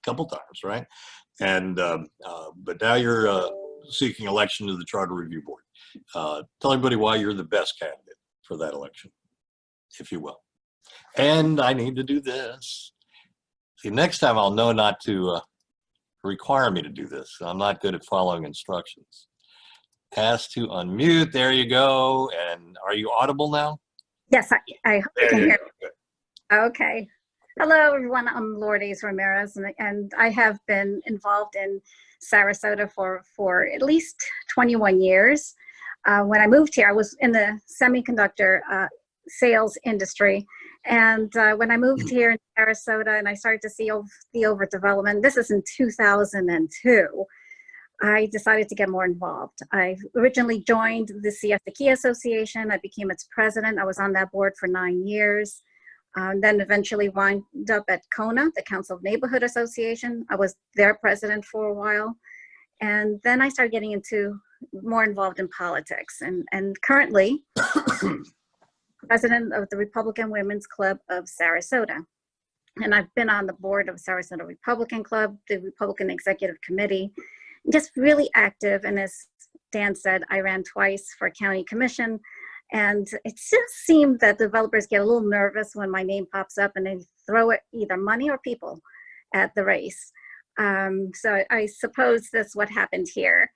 couple times, right? And but now you're seeking election to the Charter Review Board. Tell everybody why you're the best candidate for that election, if you will. And I need to do this. See, next time I'll know not to require me to do this. I'm not good at following instructions. Ask to unmute. There you go. And are you audible now? Yes, I hope you There can you hear go. Good. me. Okay. Hello, everyone. I'm Lourdes Ramirez, and I have been involved in Sarasota for at least 21 years. When I moved here, I was in the semiconductor sales industry. And when I moved here in Sarasota and I started to see the overdevelopment, this is in 2002, I decided to get more involved. I originally joined the Siesta Key Association. I became its president. I was on that board for 9 years. Then eventually wound up at CONA, the Council of Neighborhood Association. I was their president for a while. And then I started getting more involved in politics. And currently, president of the Republican Women's Club of Sarasota. And I've been on the board of Sarasota Republican Club, the Republican Executive Committee, just really active. And as Dan said, I ran twice for county commission. And it just seemed that developers get a little nervous when my name pops up and they throw either money or people at the race. So I suppose that's what happened here.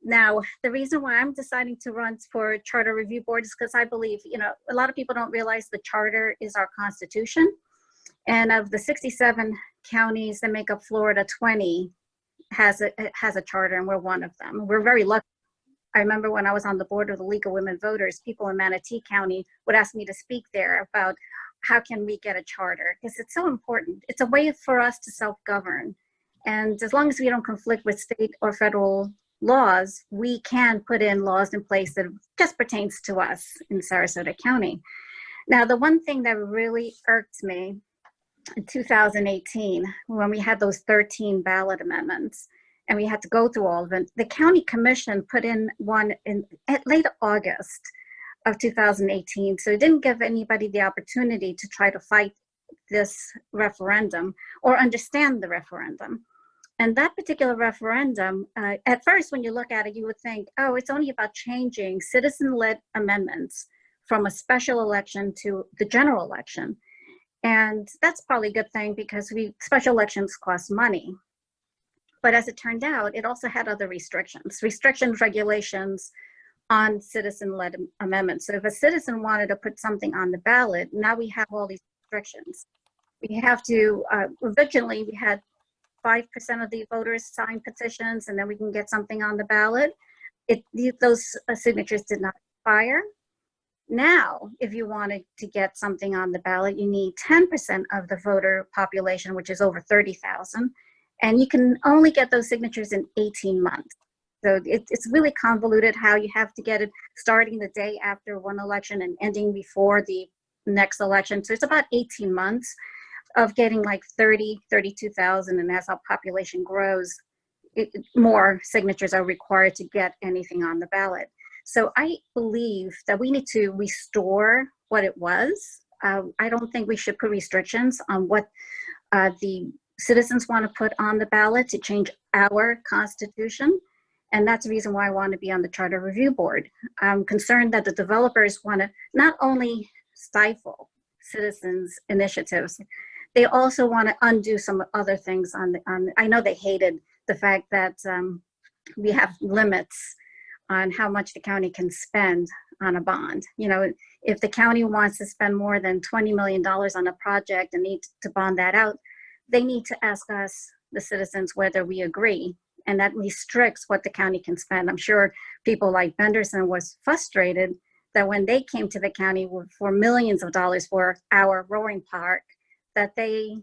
Now, the reason why I'm deciding to run for Charter Review Board is because I believe, a lot of people don't realize the charter is our constitution. And of the 67 counties that make up Florida, 20 has a charter, and we're one of them. We're very lucky. I remember when I was on the board of the League of Women Voters, people in Manatee County would ask me to speak there about how can we get a charter, because it's so important. It's a way for us to self-govern. And as long as we don't conflict with state or federal laws, we can put in laws in place that just pertains to us in Sarasota County. Now, the one thing that really irked me in 2018, when we had those 13 ballot amendments, and we had to go through all of it, the county commission put in one at late August of 2018. So it didn't give anybody the opportunity to try to fight this referendum or understand the referendum. And that particular referendum, at first, when you look at it, you would think, oh, it's only about changing citizen-led amendments from a special election to the general election. And that's probably a good thing because special elections cost money. But as it turned out, it also had other restrictions, regulations on citizen-led amendments. So if a citizen wanted to put something on the ballot, now we have all these restrictions. We have to, originally we had 5% of the voters sign petitions and then we can get something on the ballot. Those signatures did not expire. Now, if you wanted to get something on the ballot, you need 10% of the voter population, which is over 30,000. And you can only get those signatures in 18 months. So it's really convoluted how you have to get it starting the day after one election and ending before the next election. So it's about 18 months of getting like 32,000. And as our population grows, more signatures are required to get anything on the ballot. So I believe that we need to restore what it was. I don't think we should put restrictions on what the citizens want to put on the ballot to change our constitution. And that's the reason why I want to be on the Charter Review Board. I'm concerned that the developers want to not only stifle citizens' initiatives, they also want to undo some other things I know they hated the fact that we have limits on how much the county can spend on a bond. If the county wants to spend more than $20 million on a project and need to bond that out, they need to ask us, the citizens, whether we agree, and that restricts what the county can spend. I'm sure people like Benderson was frustrated that when they came to the county for millions of dollars for our rowing park, that they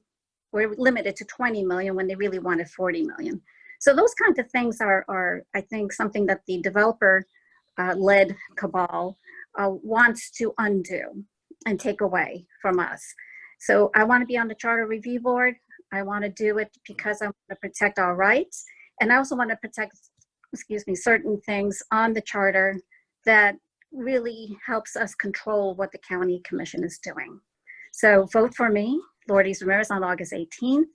were limited to 20 million when they really wanted 40 million. So those kinds of things are I think, something that the developer-led cabal wants to undo and take away from us. So I want to be on the Charter Review Board. I want to do it because I want to protect our rights. And I also want to protect, certain things on the charter that really helps us control what the county commission is doing. So vote for me, Lourdes Ramirez, on August 18th.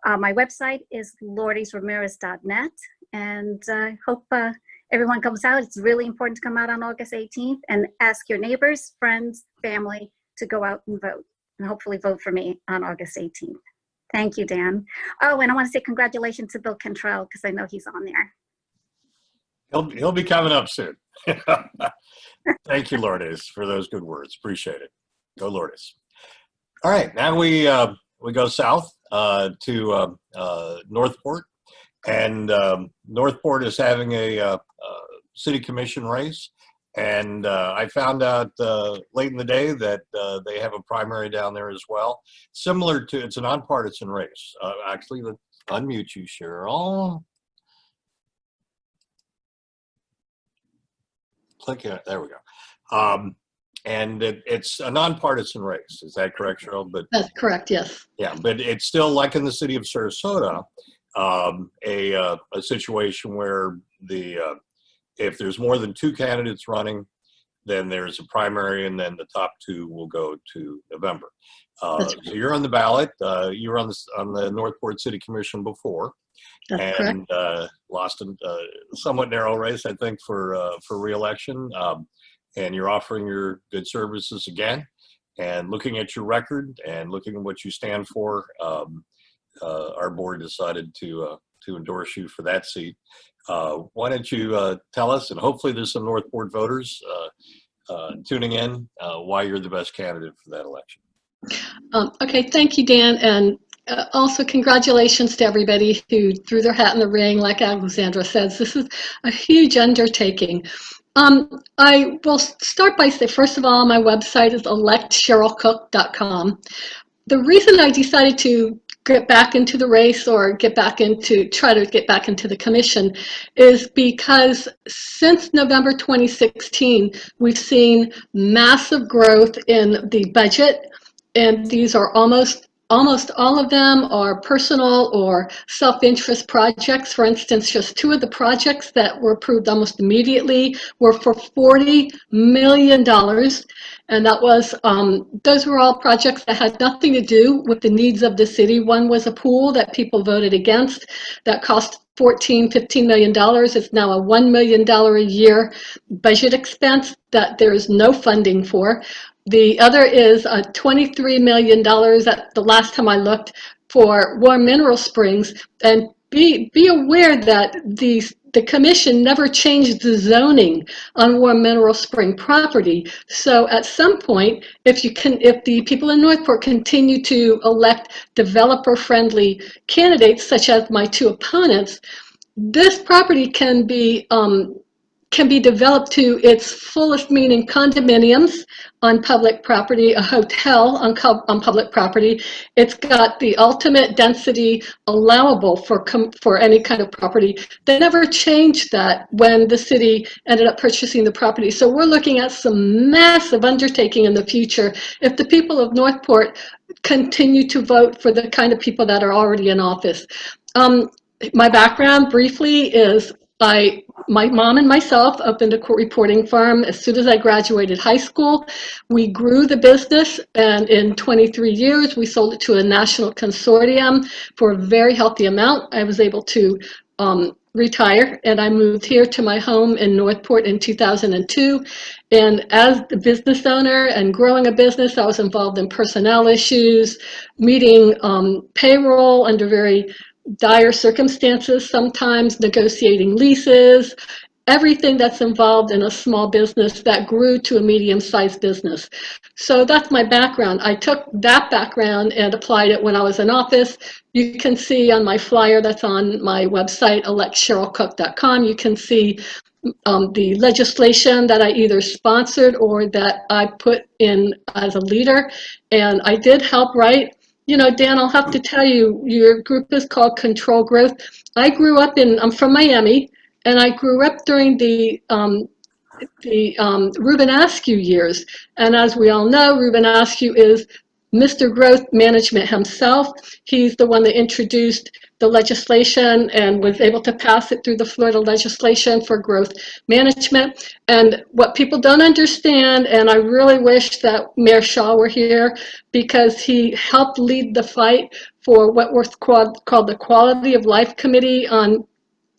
My website is lourdesramirez.net, and I hope everyone comes out. It's really important to come out on August 18th and ask your neighbors, friends, family to go out and vote, and hopefully vote for me on August 18th. Thank you, Dan. Oh, and I want to say congratulations to Bill Cantrell because I know he's on there. He'll be coming up soon. Thank you, Lourdes, for those good words. Appreciate it. Go Lourdes. All right, now we we go south to Northport, and Northport is having a city commission race. And I found out late in the day that they have a primary down there as well. Similar to, it's a nonpartisan race. Actually, let's unmute you, Cheryl. Click it. There we go. And it's a nonpartisan race. Is that correct, Cheryl? But that's correct, yes. yeah, but it's still like in the city of Sarasota, a situation where if there's more than 2 candidates running, then there's a primary, and then the top 2 will go to November. So you're on the ballot. You were on the Northport City Commission before, That's and correct. lost a somewhat narrow race, I think, for re-election. And you're offering your good services again. And looking at your record and looking at what you stand for, our board decided to endorse you for that seat. Why don't you tell us, and hopefully there's some Northport voters tuning in, why you're the best candidate for that election. Okay, thank you, Dan. And also congratulations to everybody who threw their hat in the ring. Like Alexandra says, this is a huge undertaking. I will start by saying, first of all, my website is electcherylcook.com. The reason I decided to get back into the race or try to get back into the commission is because since November 2016, we've seen massive growth in the budget, and these are almost all of them are personal or self-interest projects. For instance, just 2 of the projects that were approved almost immediately were for $40 million. And that was, those were all projects that had nothing to do with the needs of the city. One was a pool that people voted against that cost $15 million. It's now a $1 million a year budget expense that there is no funding for. The other is $23 million at the last time I looked for Warm Mineral Springs. And be aware that the commission never changed the zoning on Warm Mineral Spring property. So at some point, if the people in Northport continue to elect developer-friendly candidates, such as my 2 opponents, this property can be developed to its fullest, meaning condominiums on public property, a hotel on public property. It's got the ultimate density allowable for any kind of property. They never changed that when the city ended up purchasing the property. So we're looking at some massive undertaking in the future if the people of Northport continue to vote for the kind of people that are already in office. My background briefly is my mom and myself opened a court reporting firm as soon as I graduated high school. We grew the business, and in 23 years, we sold it to a national consortium for a very healthy amount. I was able to retire, and I moved here to my home in Northport in 2002. And as the business owner and growing a business, I was involved in personnel issues, meeting payroll under very dire circumstances, sometimes negotiating leases, everything that's involved in a small business that grew to a medium-sized business. So that's my background. I took that background and applied it when I was in office. You can see on my flyer that's on my website, electcherylcook.com, you can see the legislation that I either sponsored or that I put in as a leader. And I did help write. You know, Dan, I'll have to tell you, your group is called Control Growth. I'm from Miami, and I grew up during the Reuben Askew years. And as we all know, Reuben Askew is Mr. Growth Management himself. He's the one that introduced the legislation and was able to pass it through the Florida legislation for growth management. And what people don't understand, and I really wish that Mayor Shaw were here, because he helped lead the fight for what was called the Quality of Life Committee on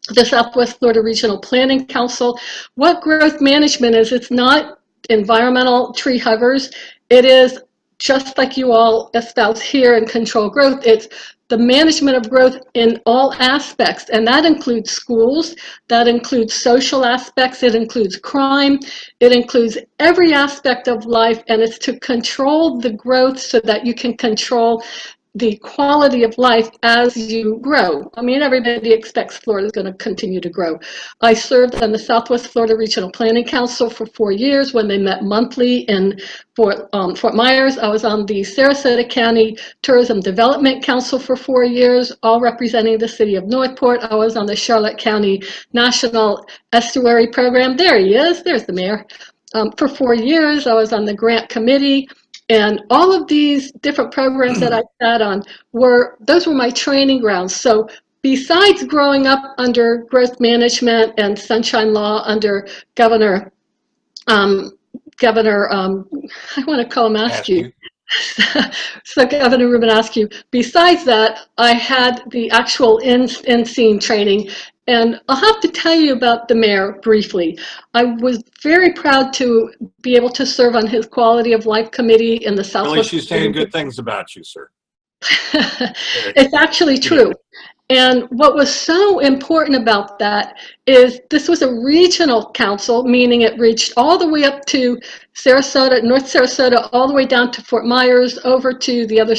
the Southwest Florida Regional Planning Council. What growth management is, it's not environmental tree huggers. It is just like you all espouse here in Control Growth. It's the management of growth in all aspects, and that includes schools, that includes social aspects, it includes crime, it includes every aspect of life, and it's to control the growth so that you can control the quality of life as you grow. I mean, everybody expects Florida is going to continue to grow. I served on the Southwest Florida Regional Planning Council for 4 years when they met monthly in Fort Myers. I was on the Sarasota County Tourism Development Council for 4 years, all representing the city of Northport. I was on the Charlotte County National Estuary Program. There he is. There's the mayor. For 4 years, I was on the grant committee. And all of these different programs that I sat on those were my training grounds. So besides growing up under growth management and sunshine law under Governor, I want to call him Askew. So Governor Ruben Askew. Besides that, I had the actual in-scene training. And I'll have to tell you about the mayor briefly. I was very proud to be able to serve on his quality of life committee in the Southwest. Really, she's saying good things about you, sir. It's actually true. And what was so important about that is this was a regional council, meaning it reached all the way up to Sarasota, North Sarasota, all the way down to Fort Myers, over to the other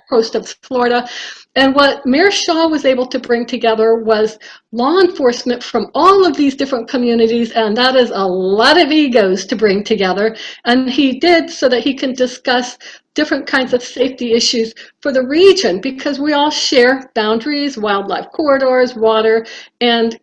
coast of Florida. And what Mayor Shaw was able to bring together was law enforcement from all of these different communities, and that is a lot of egos to bring together. And he did so that he can discuss different kinds of safety issues for the region, because we all share boundaries, wildlife corridors, water, and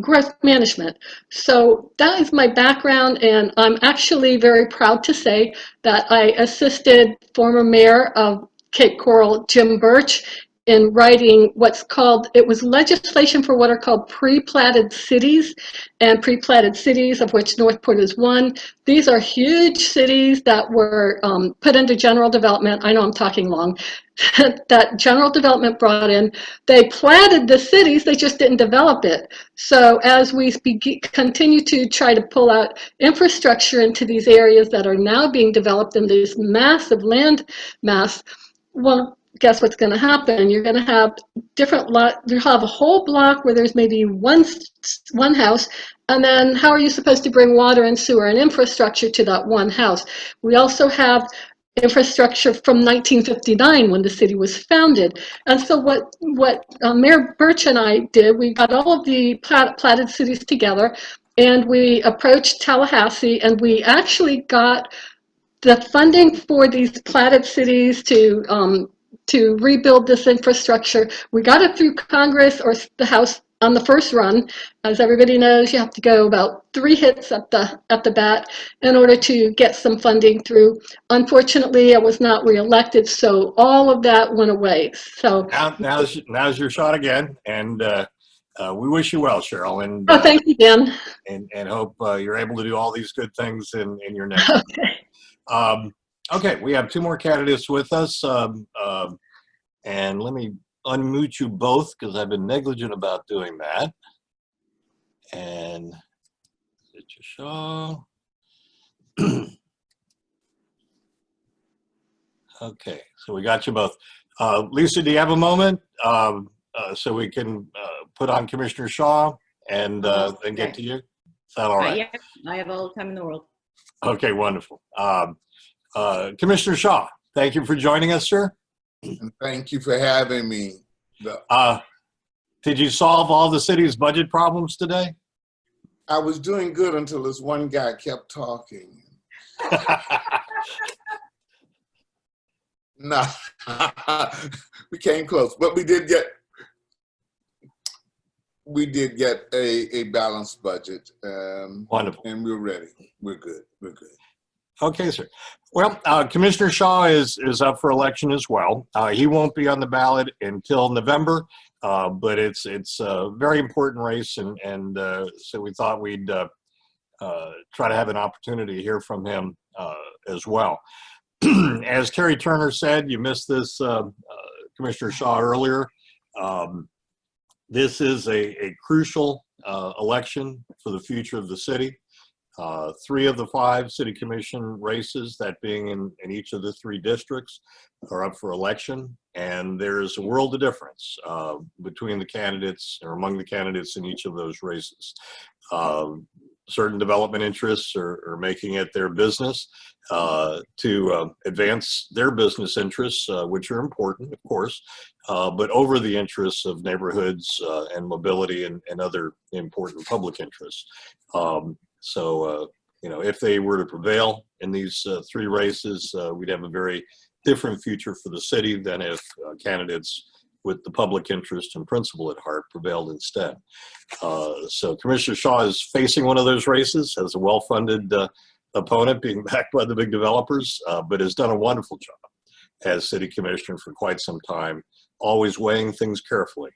growth management. So that is my background, and I'm actually very proud to say that I assisted former mayor of Cape Coral, Jim Birch, in writing it was legislation for what are called pre-platted cities, and pre-platted cities, of which Northport is one. These are huge cities that were put into general development. I know I'm talking long. That general development brought in. They platted the cities, they just didn't develop it. So as we continue to try to pull out infrastructure into these areas that are now being developed in this massive land mass, well, guess what's going to happen? You're going to have you'll have a whole block where there's maybe one house, and then how are you supposed to bring water and sewer and infrastructure to that one house? We also have infrastructure from 1959 when the city was founded. And so what Mayor Birch and I did, we got all of the platted cities together, and we approached Tallahassee, and we actually got the funding for these platted cities to rebuild this infrastructure. We got it through Congress or the House on the first run. As everybody knows, you have to go about 3 hits at the bat in order to get some funding through. Unfortunately, I was not reelected, so all of that went away. So now's your shot again, and we wish you well, Cheryl. And thank you, Dan. And hope you're able to do all these good things in your next. Okay. Okay, we have 2 more candidates with us, and let me unmute you both because I've been negligent about doing that. And Shaw. Okay, so we got you both. Lisa, do you have a moment so we can put on Commissioner Shaw and get to you? Is that all right? Yeah, I have all the time in the world. Okay, wonderful. Commissioner Shaw, thank you for joining us, sir. And thank you for having me. Did you solve all the city's budget problems today? I was doing good until this one guy kept talking. No, we came close, but we did get a balanced budget. Wonderful. And we're ready. We're good. We're good. Okay, sir. Well, Commissioner Shaw is up for election as well. He won't be on the ballot until November, but it's a very important race, and so we thought we'd try to have an opportunity to hear from him as well. As Terry Turner said, you missed this, Commissioner Shaw, earlier. This is a crucial election for the future of the city. 3 of the 5 city commission races, that being in each of the 3 districts, are up for election, and there's a world of difference between the candidates or among the candidates in each of those races. certain development interests or making it their business to advance their business interests, which are important, of course, but over the interests of neighborhoods and mobility and other important public interests. You know, if they were to prevail in these three races, we'd have a very different future for the city than if candidates with the public interest and principle at heart prevailed instead. So Commissioner Shaw is facing one of those races as a well-funded opponent being backed by the big developers, but has done a wonderful job as city commissioner for quite some time, always weighing things carefully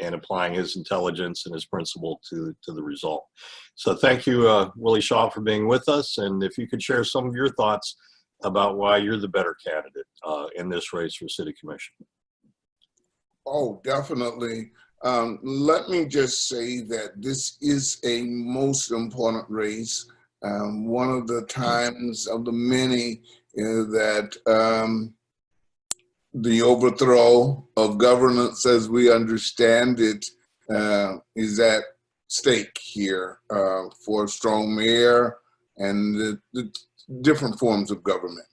and applying his intelligence and his principle to the result. So thank you, Willie Shaw, for being with us. And if you could share some of your thoughts about why you're the better candidate in this race for city commission. Oh, definitely. Let me just say that this is a most important race. One of the times of the many that the overthrow of governance as we understand it is at stake here for a strong mayor and the different forms of government.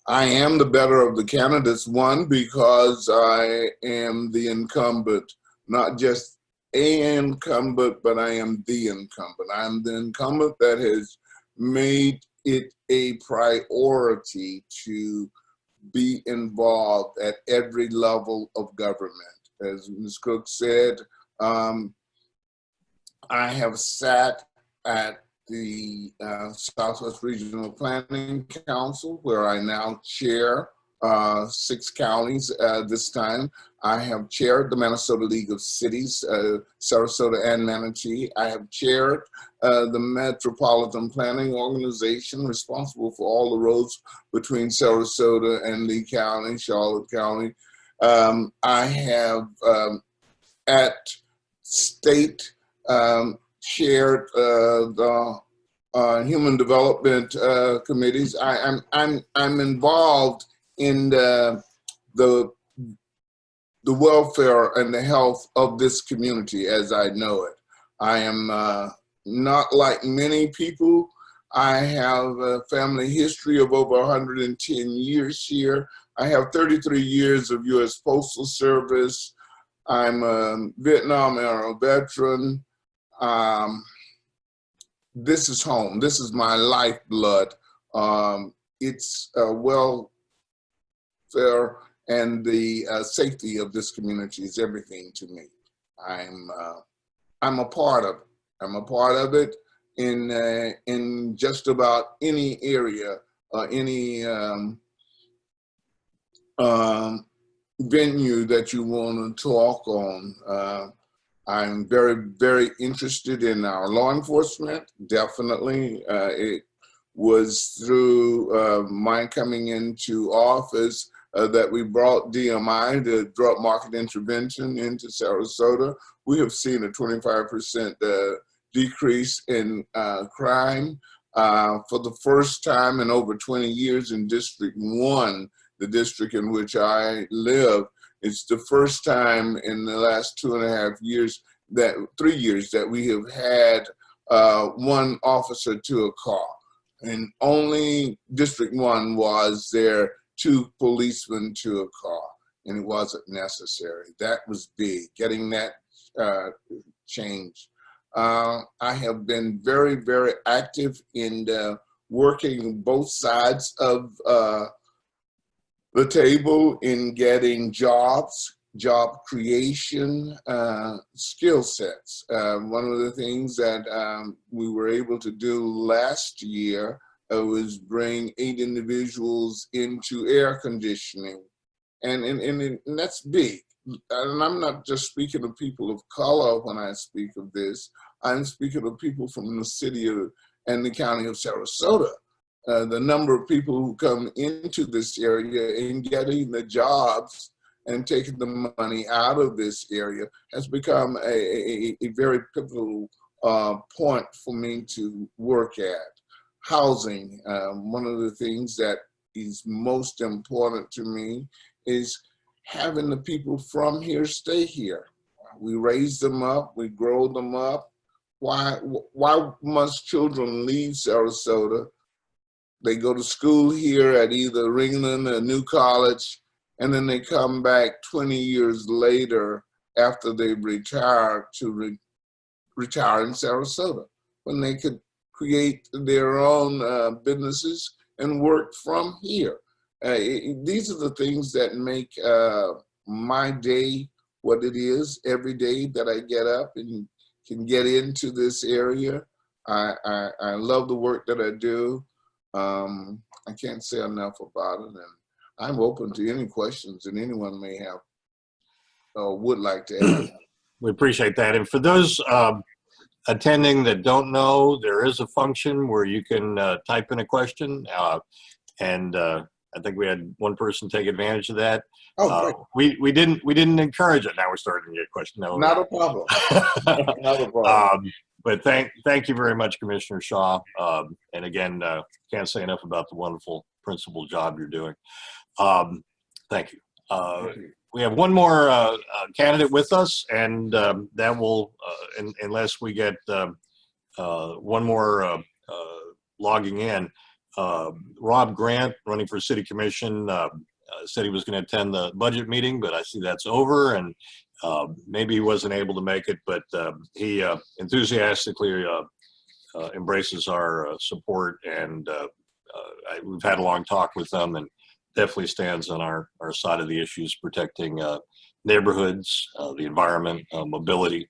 I am the better of the candidates, one, because I am the incumbent, not just a incumbent, but I am the incumbent. I'm the incumbent that has made it a priority to be involved at every level of government. As Ms. Cook said, I have sat at the Southwest Regional Planning Council, where I now chair 6 counties this time. I have chaired the Minnesota League of Cities, Sarasota and Manatee. I have chaired the Metropolitan Planning Organization, responsible for all the roads between Sarasota and Lee County, Charlotte County. I have at state chaired the human development committees. I'm involved in the welfare and the health of this community as I know it. I am not like many people. I have a family history of over 110 years here. I have 33 years of U.S. Postal Service. I'm a Vietnam era veteran. This is home. This is my lifeblood. It's welfare and the safety of this community is everything to me. I'm a part of it. I'm a part of it in just about any area, any venue that you want to talk on. I'm very, very interested in our law enforcement, definitely. It was through my coming into office that we brought DMI, the Drug Market Intervention, into Sarasota. We have seen a 25% decrease in crime for the first time in over 20 years in District 1, the district in which I live. It's the first time in the last 2.5 years, 3 years, that we have had one officer to a car. And only District 1 was there 2 policemen to a car, and it wasn't necessary. That was big, getting that change. I have been very, very active in working both sides of the table in getting jobs, job creation, skill sets. One of the things that we were able to do last year was bring 8 individuals into air conditioning. And that's big. And I'm not just speaking of people of color when I speak of this. I'm speaking of people from the city and the county of Sarasota. The number of people who come into this area and getting the jobs and taking the money out of this area has become a very pivotal point for me to work at. Housing, one of the things that is most important to me is having the people from here stay here. We raise them up, we grow them up, why must children leave Sarasota? They go to school here at either Ringland or New College, and then they come back 20 years later after they retire to retire in Sarasota, when they could create their own businesses and work from here. These are the things that make my day what it is every day that I get up and can get into this area. I love the work that I do. I can't say enough about it, and I'm open to any questions that anyone may have or would like to ask. We appreciate that. And for those attending that don't know, there is a function where you can type in a question, and I think we had one person take advantage of that. Oh, we didn't encourage it. Now we're starting to get questions. No, not a problem. Not a problem. But thank you very much, Commissioner Shaw. And again, can't say enough about the wonderful principal job you're doing. Thank you. We have one more candidate with us, and that will, unless we get one more logging in, Rob Grant, running for City Commission, said he was going to attend the budget meeting, but I see that's over, and maybe he wasn't able to make it, but he enthusiastically embraces our support, and we've had a long talk with them, and definitely stands on our side of the issues, protecting neighborhoods, the environment, mobility,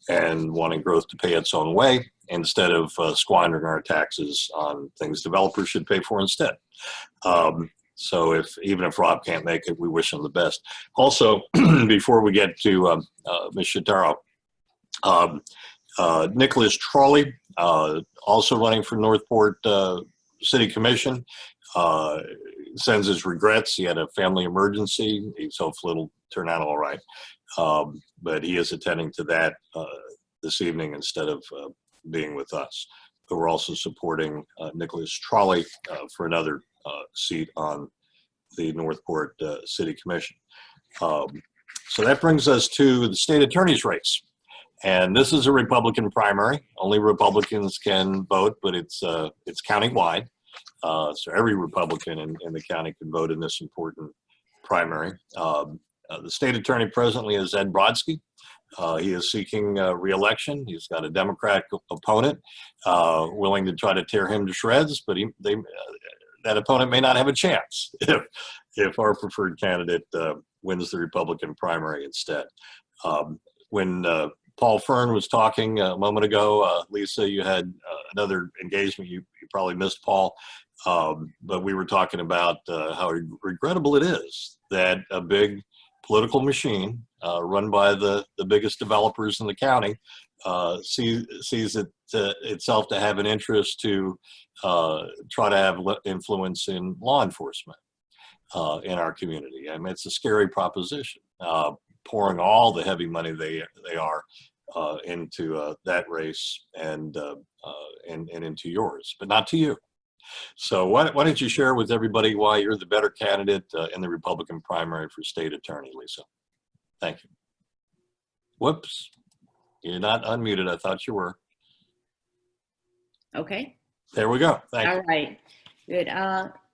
and wanting growth to pay its own way instead of squandering our taxes on things developers should pay for instead. So even if Rob can't make it, we wish him the best. Also, before we get to Ms. Shitaro, Nicholas Trolley, also running for Northport City Commission, sends his regrets. He had a family emergency. Hopefully it'll turn out all right. But he is attending to that this evening instead of being with us. But we're also supporting Nicholas Trolley for another seat on the Northport City Commission. So that brings us to the state attorney's race. And this is a Republican primary. Only Republicans can vote, but it's countywide. So every Republican in the county can vote in this important primary. The state attorney presently is Ed Brodsky. He is seeking re-election. He's got a Democratic opponent willing to try to tear him to shreds, but that opponent may not have a chance if our preferred candidate wins the Republican primary instead. When Paul Fern was talking a moment ago, Lisa, you had another engagement. You probably missed Paul, but we were talking about how regrettable it is that a big political machine run by the biggest developers in the county sees itself to have an interest to try to have influence in law enforcement in our community. I mean, it's a scary proposition, pouring all the heavy money they are into that race and into yours, but not to you. So why don't you share with everybody why you're the better candidate in the Republican primary for state attorney, Lisa? Thank you. Whoops, you're not unmuted. I thought you were. Okay. There we go. Thank you. All right. Good.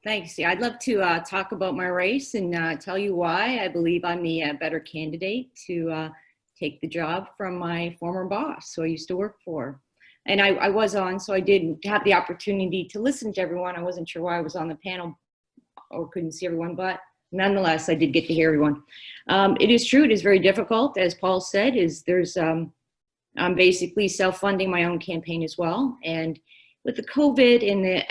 Thanks. Yeah, I'd love to talk about my race and tell you why I believe I'm the better candidate to take the job from my former boss, who I used to work for. And I was on, so I didn't have the opportunity to listen to everyone. I wasn't sure why I was on the panel or couldn't see everyone, but nonetheless, I did get to hear everyone. It is true, it is very difficult, as Paul said, I'm basically self-funding my own campaign as well. And with the COVID and the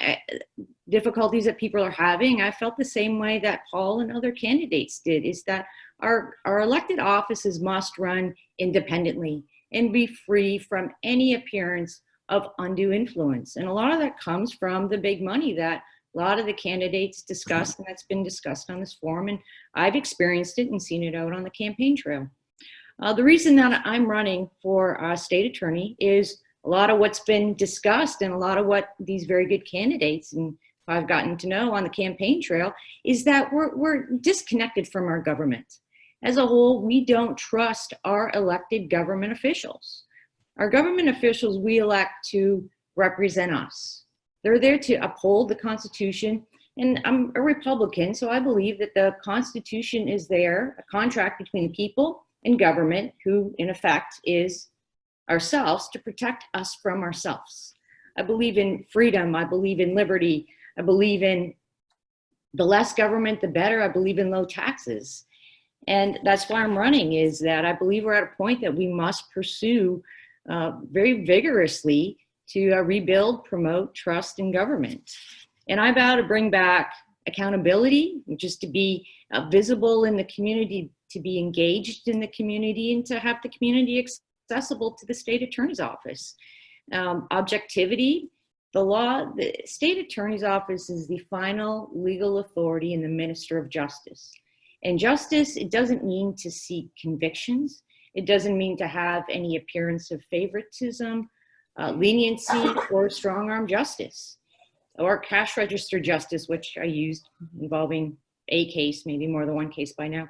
difficulties that people are having, I felt the same way that Paul and other candidates did, is that our elected offices must run independently and be free from any appearance of undue influence. And a lot of that comes from the big money that a lot of the candidates discuss, and that's been discussed on this forum, and I've experienced it and seen it out on the campaign trail. The reason that I'm running for state attorney is a lot of what's been discussed and a lot of what these very good candidates and I've gotten to know on the campaign trail is that we're disconnected from our government. As a whole, we don't trust our elected government officials. Our government officials we elect to represent us. They're there to uphold the Constitution. And I'm a Republican, so I believe that the Constitution is there, a contract between the people and government, who in effect is ourselves, to protect us from ourselves. I believe in freedom. I believe in liberty. I believe in the less government, the better. I believe in low taxes. And that's why I'm running, is that I believe we're at a point that we must pursue very vigorously to rebuild, promote trust in government. And I vow to bring back accountability, which is to be visible in the community, to be engaged in the community, and to have the community accessible to the state attorney's office. Objectivity, the state attorney's office is the final legal authority in the minister of justice. And justice, it doesn't mean to seek convictions. It doesn't mean to have any appearance of favoritism, leniency, or strong-arm justice, or cash register justice, which I used involving a case, maybe more than one case by now.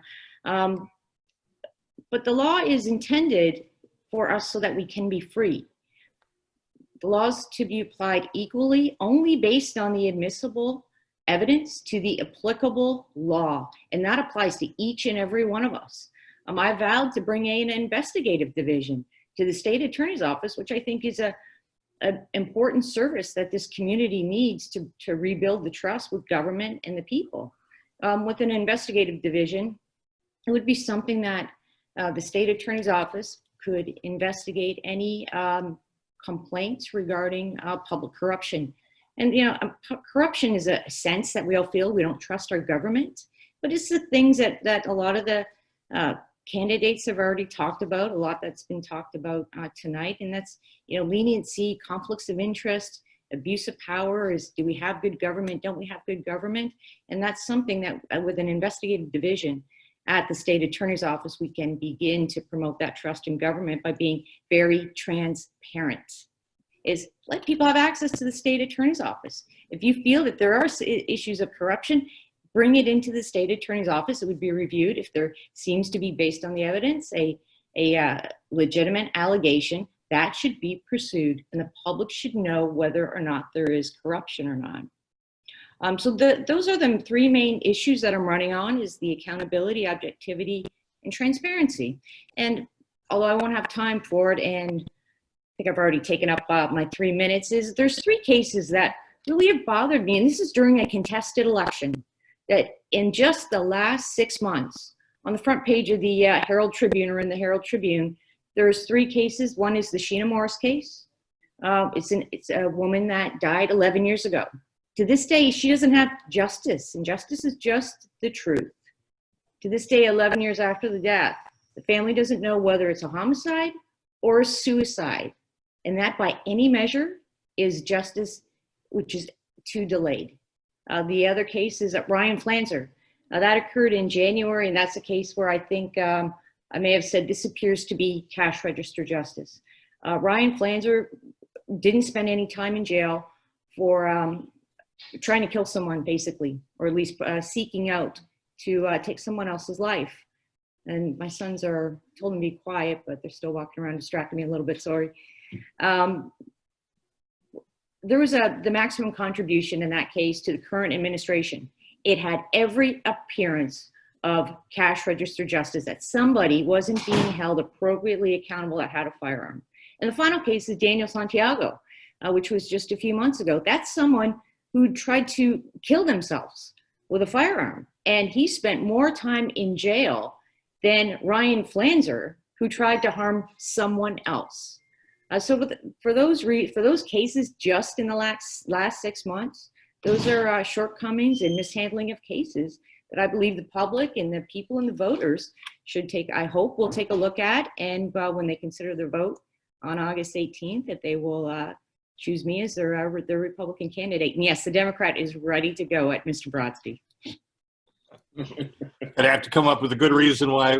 But the law is intended for us so that we can be free. The law is to be applied equally, only based on the admissible evidence to the applicable law. And that applies to each and every one of us. I vowed to bring an investigative division to the state attorney's office, which I think is an important service that this community needs to rebuild the trust with government and the people. With an investigative division, it would be something that the state attorney's office could investigate any complaints regarding public corruption. And corruption is a sense that we all feel. We don't trust our government, but it's the things that a lot of the candidates have already talked about, a lot that's been talked about tonight, and that's leniency, conflicts of interest, abuse of power. Do we have good government? Don't we have good government? And that's something that with an investigative division at the state attorney's office, we can begin to promote that trust in government by being very transparent. Is let people have access to the state attorney's office. If you feel that there are issues of corruption, bring it into the state attorney's office. It would be reviewed. If there seems to be, based on the evidence, a legitimate allegation, that should be pursued, and the public should know whether or not there is corruption or not. So those are the three main issues that I'm running on: is the accountability, objectivity, and transparency. And although I won't have time for it, and I think I've already taken up my 3 minutes, is there's three cases that really have bothered me, and this is during a contested election, that in just the last 6 months, on the front page of the Herald Tribune, or in the Herald Tribune, there's three cases. One is the Sheena Morris case. It's a woman that died 11 years ago. To this day, she doesn't have justice, and justice is just the truth. To this day, 11 years after the death, the family doesn't know whether it's a homicide or a suicide, and that by any measure is justice, which is too delayed. The other case is Ryan Flanzer. That occurred in January, and that's a case where I think I may have said this appears to be cash register justice. Ryan Flanzer didn't spend any time in jail for trying to kill someone, basically, or at least seeking out to take someone else's life. And my sons are told them to be quiet, but they're still walking around distracting me a little bit, sorry. There was the maximum contribution in that case to the current administration. It had every appearance of cash register justice, that somebody wasn't being held appropriately accountable that had a firearm. And the final case is Daniel Santiago, which was just a few months ago. That's someone who tried to kill themselves with a firearm. And he spent more time in jail than Ryan Flanzer, who tried to harm someone else. So for those cases just in the last 6 months, those are shortcomings and mishandling of cases that I believe the public and the people and the voters should take, I hope, will take a look at. And when they consider their vote on August 18th, that they will choose me as their Republican candidate. And yes, the Democrat is ready to go at Mr. Brodsky. I'd have to come up with a good reason why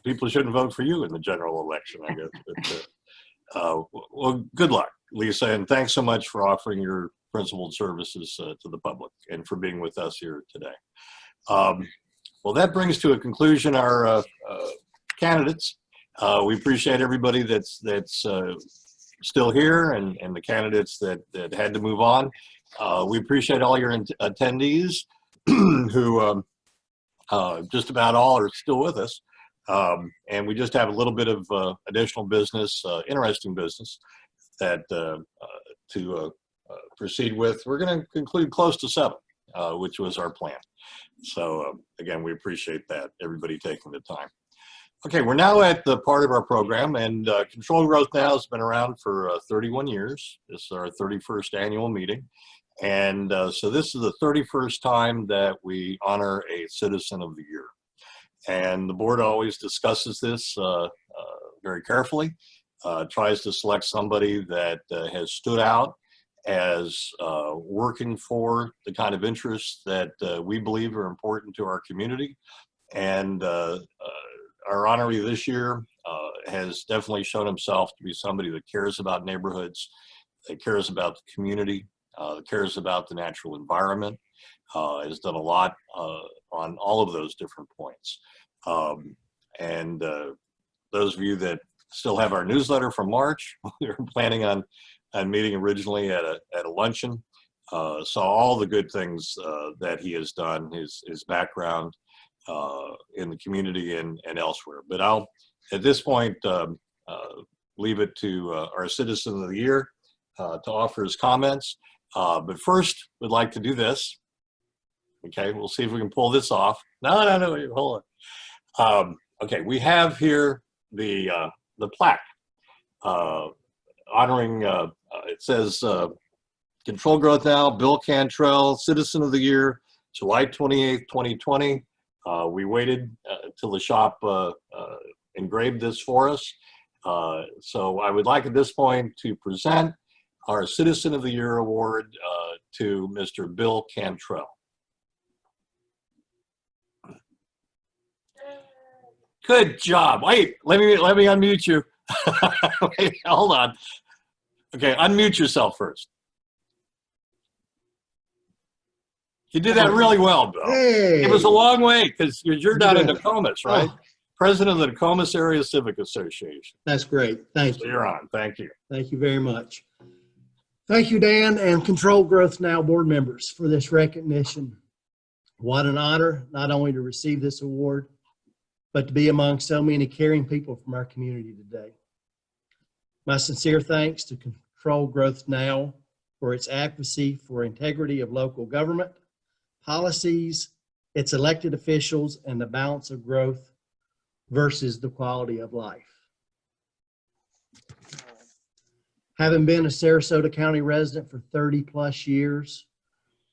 people shouldn't vote for you in the general election, I guess. But, well, good luck, Lisa, and thanks so much for offering your principled services to the public and for being with us here today. Well, that brings to a conclusion our candidates. We appreciate everybody that's still here and the candidates that had to move on. We appreciate all your attendees who just about all are still with us. And we just have a little bit of additional business, interesting business that to proceed with. We're going to conclude close to 7, which was our plan. So again, we appreciate that, everybody taking the time. Okay, we're now at the part of our program, and Control Growth Now has been around for 31 years. This is our 31st annual meeting. And so this is the 31st time that we honor a Citizen of the Year. And the board always discusses this very carefully, tries to select somebody that has stood out as working for the kind of interests that we believe are important to our community. And our honoree this year has definitely shown himself to be somebody that cares about neighborhoods, that cares about the community, that cares about the natural environment, has done a lot on all of those different points. And those of you that still have our newsletter from March, we were planning on meeting originally at a luncheon, saw all the good things that he has done, his background, in the community and elsewhere. But I'll, at this point, leave it to our Citizen of the Year to offer his comments. But first, we'd like to do this. Okay, we'll see if we can pull this off. No, hold on. Okay, we have here the plaque honoring, it says, Control Growth Now, Bill Cantrell, Citizen of the Year, July 28th, 2020. We waited till the shop engraved this for us. So I would like at this point to present our Citizen of the Year award to Mr. Bill Cantrell. Good job. Wait, let me unmute you. Wait, hold on. Okay, unmute yourself first. You did that really well, Bill. Hey. It was a long way because you're down in Yeah. Nokomis, right? Oh. President of the Nokomis Area Civic Association. That's great. Thank So you. you're on. Thank you. Thank you very much. Thank you, Dan, and Control Growth Now board members for this recognition. What an honor, not only to receive this award, but to be among so many caring people from our community today. My sincere thanks to Control Growth Now for its advocacy for integrity of local government, policies, its elected officials, and the balance of growth versus the quality of life. Having been a Sarasota County resident for 30 plus years,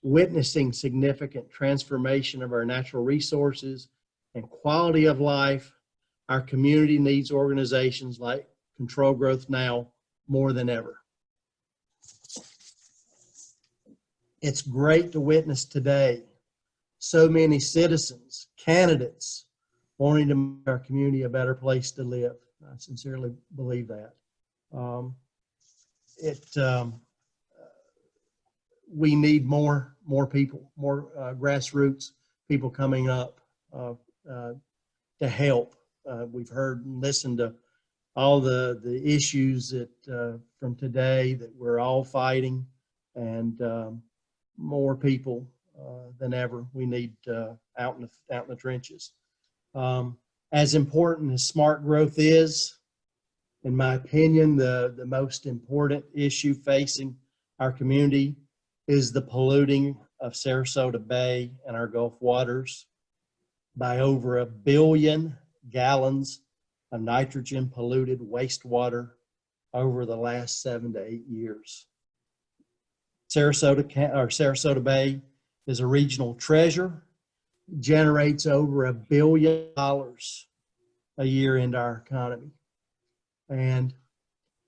witnessing significant transformation of our natural resources and quality of life, our community needs organizations like Control Growth Now more than ever. It's great to witness today so many citizens, candidates, wanting to make our community a better place to live. I sincerely believe that. We need more people, more grassroots people coming up to help. We've heard and listened to all the issues that from today that we're all fighting, and more people than ever we need out in the trenches. As important as smart growth is, in my opinion, the most important issue facing our community is the polluting of Sarasota Bay and our Gulf waters by over 1 billion gallons of nitrogen polluted wastewater over the last 7 to 8 years. Sarasota Bay is a regional treasure, generates over $1 billion a year into our economy. And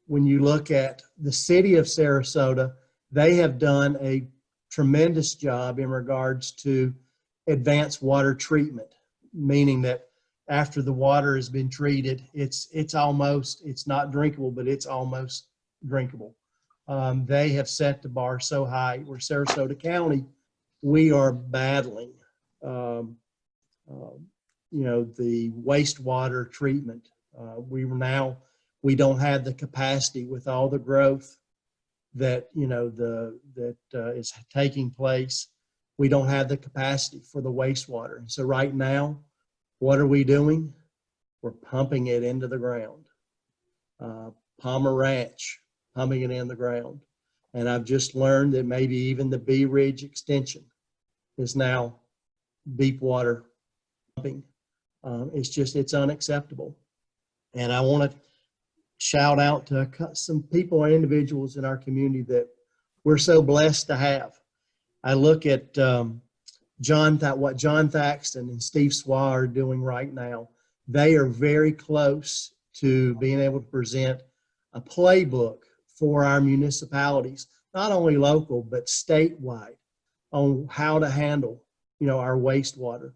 when you look at the city of Sarasota, they have done a tremendous job in regards to advanced water treatment, meaning that after the water has been treated, it's not drinkable, but it's almost drinkable. They have set the bar so high. Where Sarasota County, we are battling, the wastewater treatment We don't have the capacity with all the growth that, is taking place. We don't have the capacity for the wastewater. And so right now, what are we doing? We're pumping it into the ground. Palmer Ranch, pumping it in the ground. And I've just learned that maybe even the Bee Ridge extension is now deep water pumping. It's unacceptable. And I want to shout out to some people and individuals in our community that we're so blessed to have. I look at what John Thaxton and Steve Swa are doing right now. They are very close to being able to present a playbook for our municipalities, not only local, but statewide, on how to handle, our wastewater.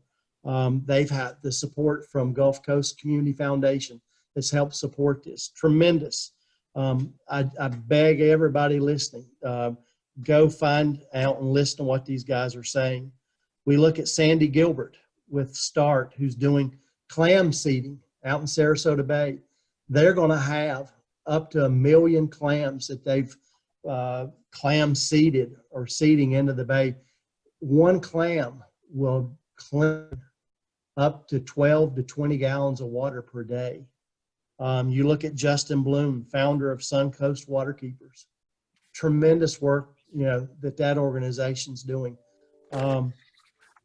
They've had the support from Gulf Coast Community Foundation that's helped support this. Tremendous. I beg everybody listening, go find out and listen to what these guys are saying. We look at Sandy Gilbert with START, who's doing clam seeding out in Sarasota Bay. They're going to have up to 1 million clams that they've clam seeded or seeding into the bay. One clam will clean up to 12 to 20 gallons of water per day. You look at Justin Bloom, founder of Suncoast Waterkeepers. Tremendous work, that organization's doing.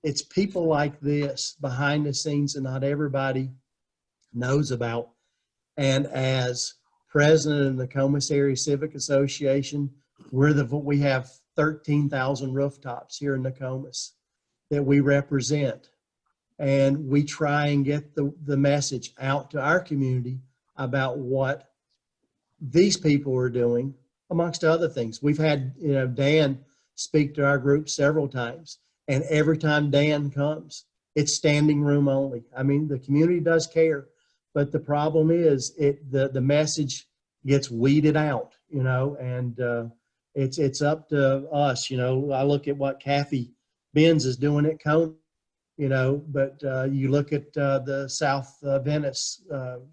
It's people like this behind the scenes that not everybody knows about. And as president of the Nokomis Area Civic Association, we have 13,000 rooftops here in Nokomis that we represent. And we try and get the message out to our community about what these people are doing, amongst other things. We've had, Dan speak to our group several times, and every time Dan comes, it's standing room only. I mean, the community does care, but the problem is the message gets weeded out, and it's up to us. I look at what Kathy Benz is doing at Coney, but you look at the South Venice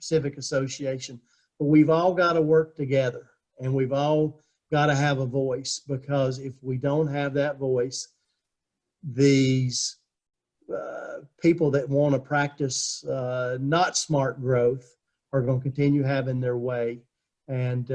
Civic Association. But we've all got to work together, and we've all got to have a voice, because if we don't have that voice, these people that want to practice not smart growth are going to continue having their way. And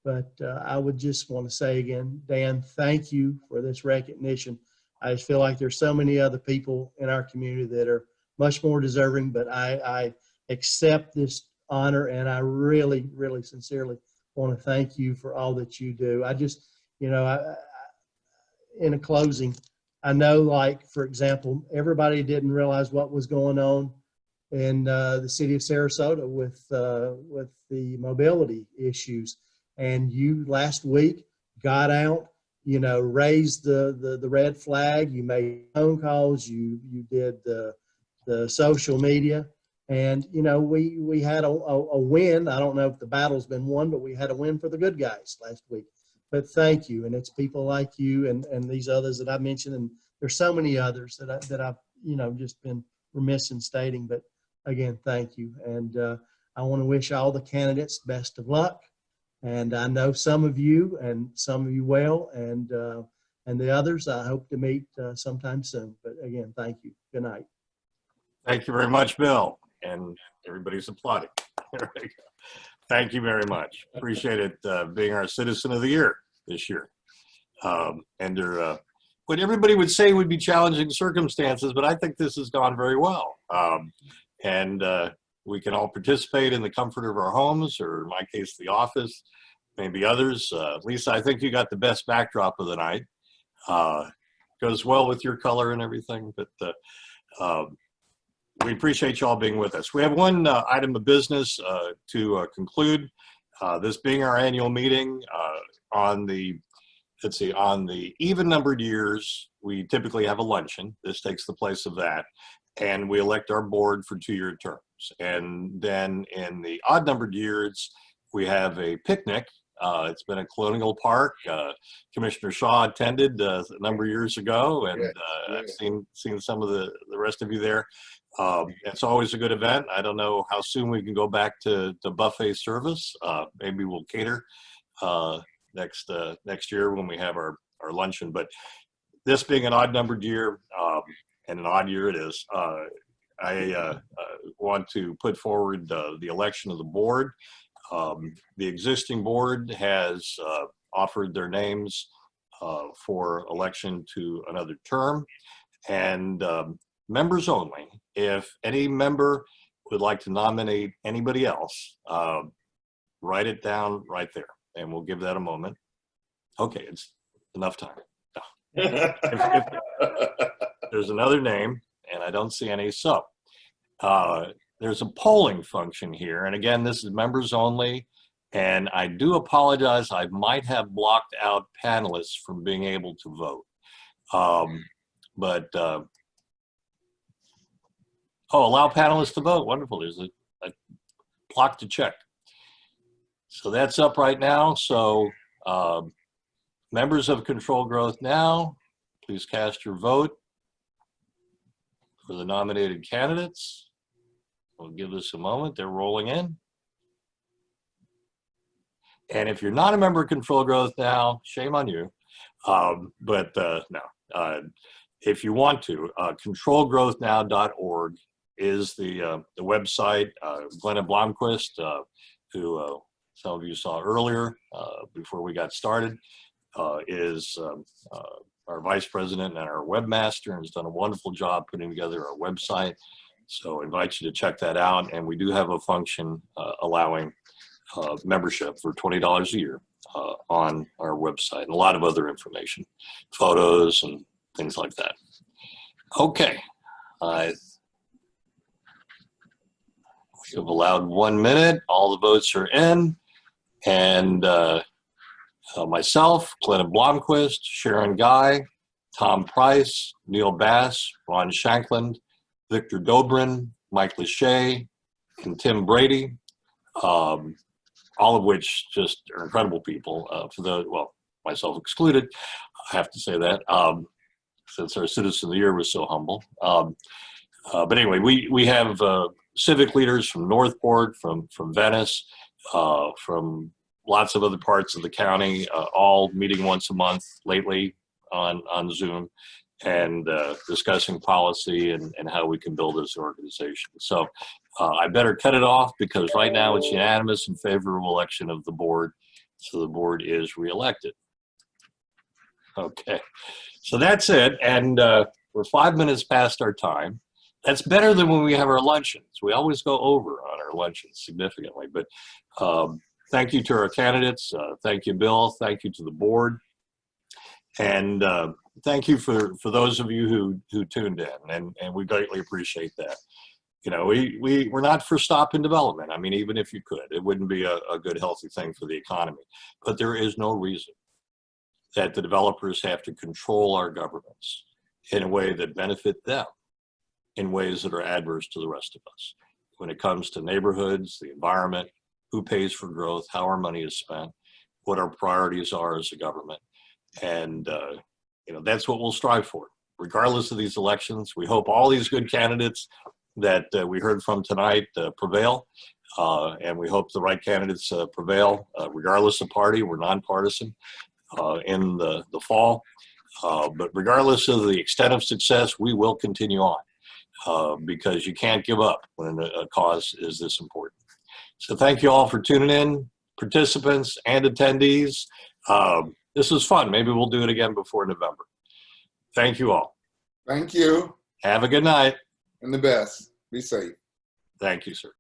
but I would just want to say again, Dan, thank you for this recognition. I just feel like there's so many other people in our community that are much more deserving, but I accept this honor, and I really, really sincerely want to thank you for all that you do. I just, in a closing, I know, like, for example, everybody didn't realize what was going on in the city of Sarasota with the mobility issues. And you last week got out, raised the red flag. You made phone calls. You did the social media, and we had a win. I don't know if the battle's been won, but we had a win for the good guys last week. But thank you, and it's people like you and these others that I mentioned, and there's so many others that I've just been remiss in stating. But again, thank you, and I want to wish all the candidates best of luck. And I know some of you and some of you well, and the others I hope to meet sometime soon. But again, thank you. Good night. Thank you very much, Bill. And everybody's applauding. There we go. Thank you very much. Appreciate it being our Citizen of the Year this year. Under what everybody would say would be challenging circumstances, but I think this has gone very well. And we can all participate in the comfort of our homes, or in my case, the office, maybe others. Lisa, I think you got the best backdrop of the night. Goes well with your color and everything, but we appreciate you all being with us. We have one item of business to conclude. This being our annual meeting, on the even numbered years, we typically have a luncheon. This takes the place of that. And we elect our board for 2-year terms. And then in the odd numbered years, we have a picnic It's been at Colonial Park. Commissioner Shaw attended a number of years ago, and I've seen some of the rest of you there. It's always a good event. I don't know how soon we can go back to buffet service. Maybe we'll cater next year when we have our luncheon. But this being an odd-numbered year, and an odd year it is, I want to put forward the election of the board. The existing board has offered their names for election to another term, and members only. If any member would like to nominate anybody else, write it down right there, and we'll give that a moment. Okay, it's enough time. No. If there's another name, and I don't see any, so there's a polling function here, and again, this is members only, and I do apologize, I might have blocked out panelists from being able to vote. Oh, allow panelists to vote, wonderful, there's a clock to check. So that's up right now, so members of Control Growth Now, please cast your vote for the nominated candidates. We'll give this a moment, they're rolling in. And if you're not a member of Control Growth Now, shame on you. No, if you want to, controlgrowthnow.org is the website. Glenna Blomquist, who some of you saw earlier before we got started, is our vice president and our webmaster, and has done a wonderful job putting together our website. So I invite you to check that out. And we do have a function allowing membership for $20 a year on our website, and a lot of other information, photos and things like that. Okay. We have allowed 1 minute. All the votes are in. And myself, Glenna Blomquist, Sharon Guy, Tom Price, Neil Bass, Ron Shankland, Victor Dobrin, Mike Lachey, and Tim Brady, all of which just are incredible people. For the, well, myself excluded, I have to say that, since our Citizen of the Year was so humble. But anyway, we have civic leaders from Northport, from Venice, from lots of other parts of the county, all meeting once a month lately on Zoom, and discussing policy and how we can build this organization. So I better cut it off, because right now it's unanimous in favor of election of the board. So the board is reelected. Okay, so that's it. And we're 5 minutes past our time. That's better than when we have our luncheons. We always go over on our luncheons significantly, but thank you to our candidates. Thank you, Bill. Thank you to the board. And thank you for those of you who tuned in, and we greatly appreciate that. You know, we're not for stop in development. I mean, even if you could, it wouldn't be a good, healthy thing for the economy. But there is no reason that the developers have to control our governments in a way that benefit them in ways that are adverse to the rest of us. When it comes to neighborhoods, the environment, who pays for growth, how our money is spent, what our priorities are as a government. And, you know, that's what we'll strive for, regardless of these elections. We hope all these good candidates that we heard from tonight prevail. And we hope the right candidates prevail, regardless of party. We're nonpartisan in the fall. But regardless of the extent of success, we will continue on because you can't give up when a cause is this important. So thank you all for tuning in, participants and attendees. This was fun. Maybe we'll do it again before November. Thank you all. Thank you. Have a good night. And the best. Be safe. Thank you, sir.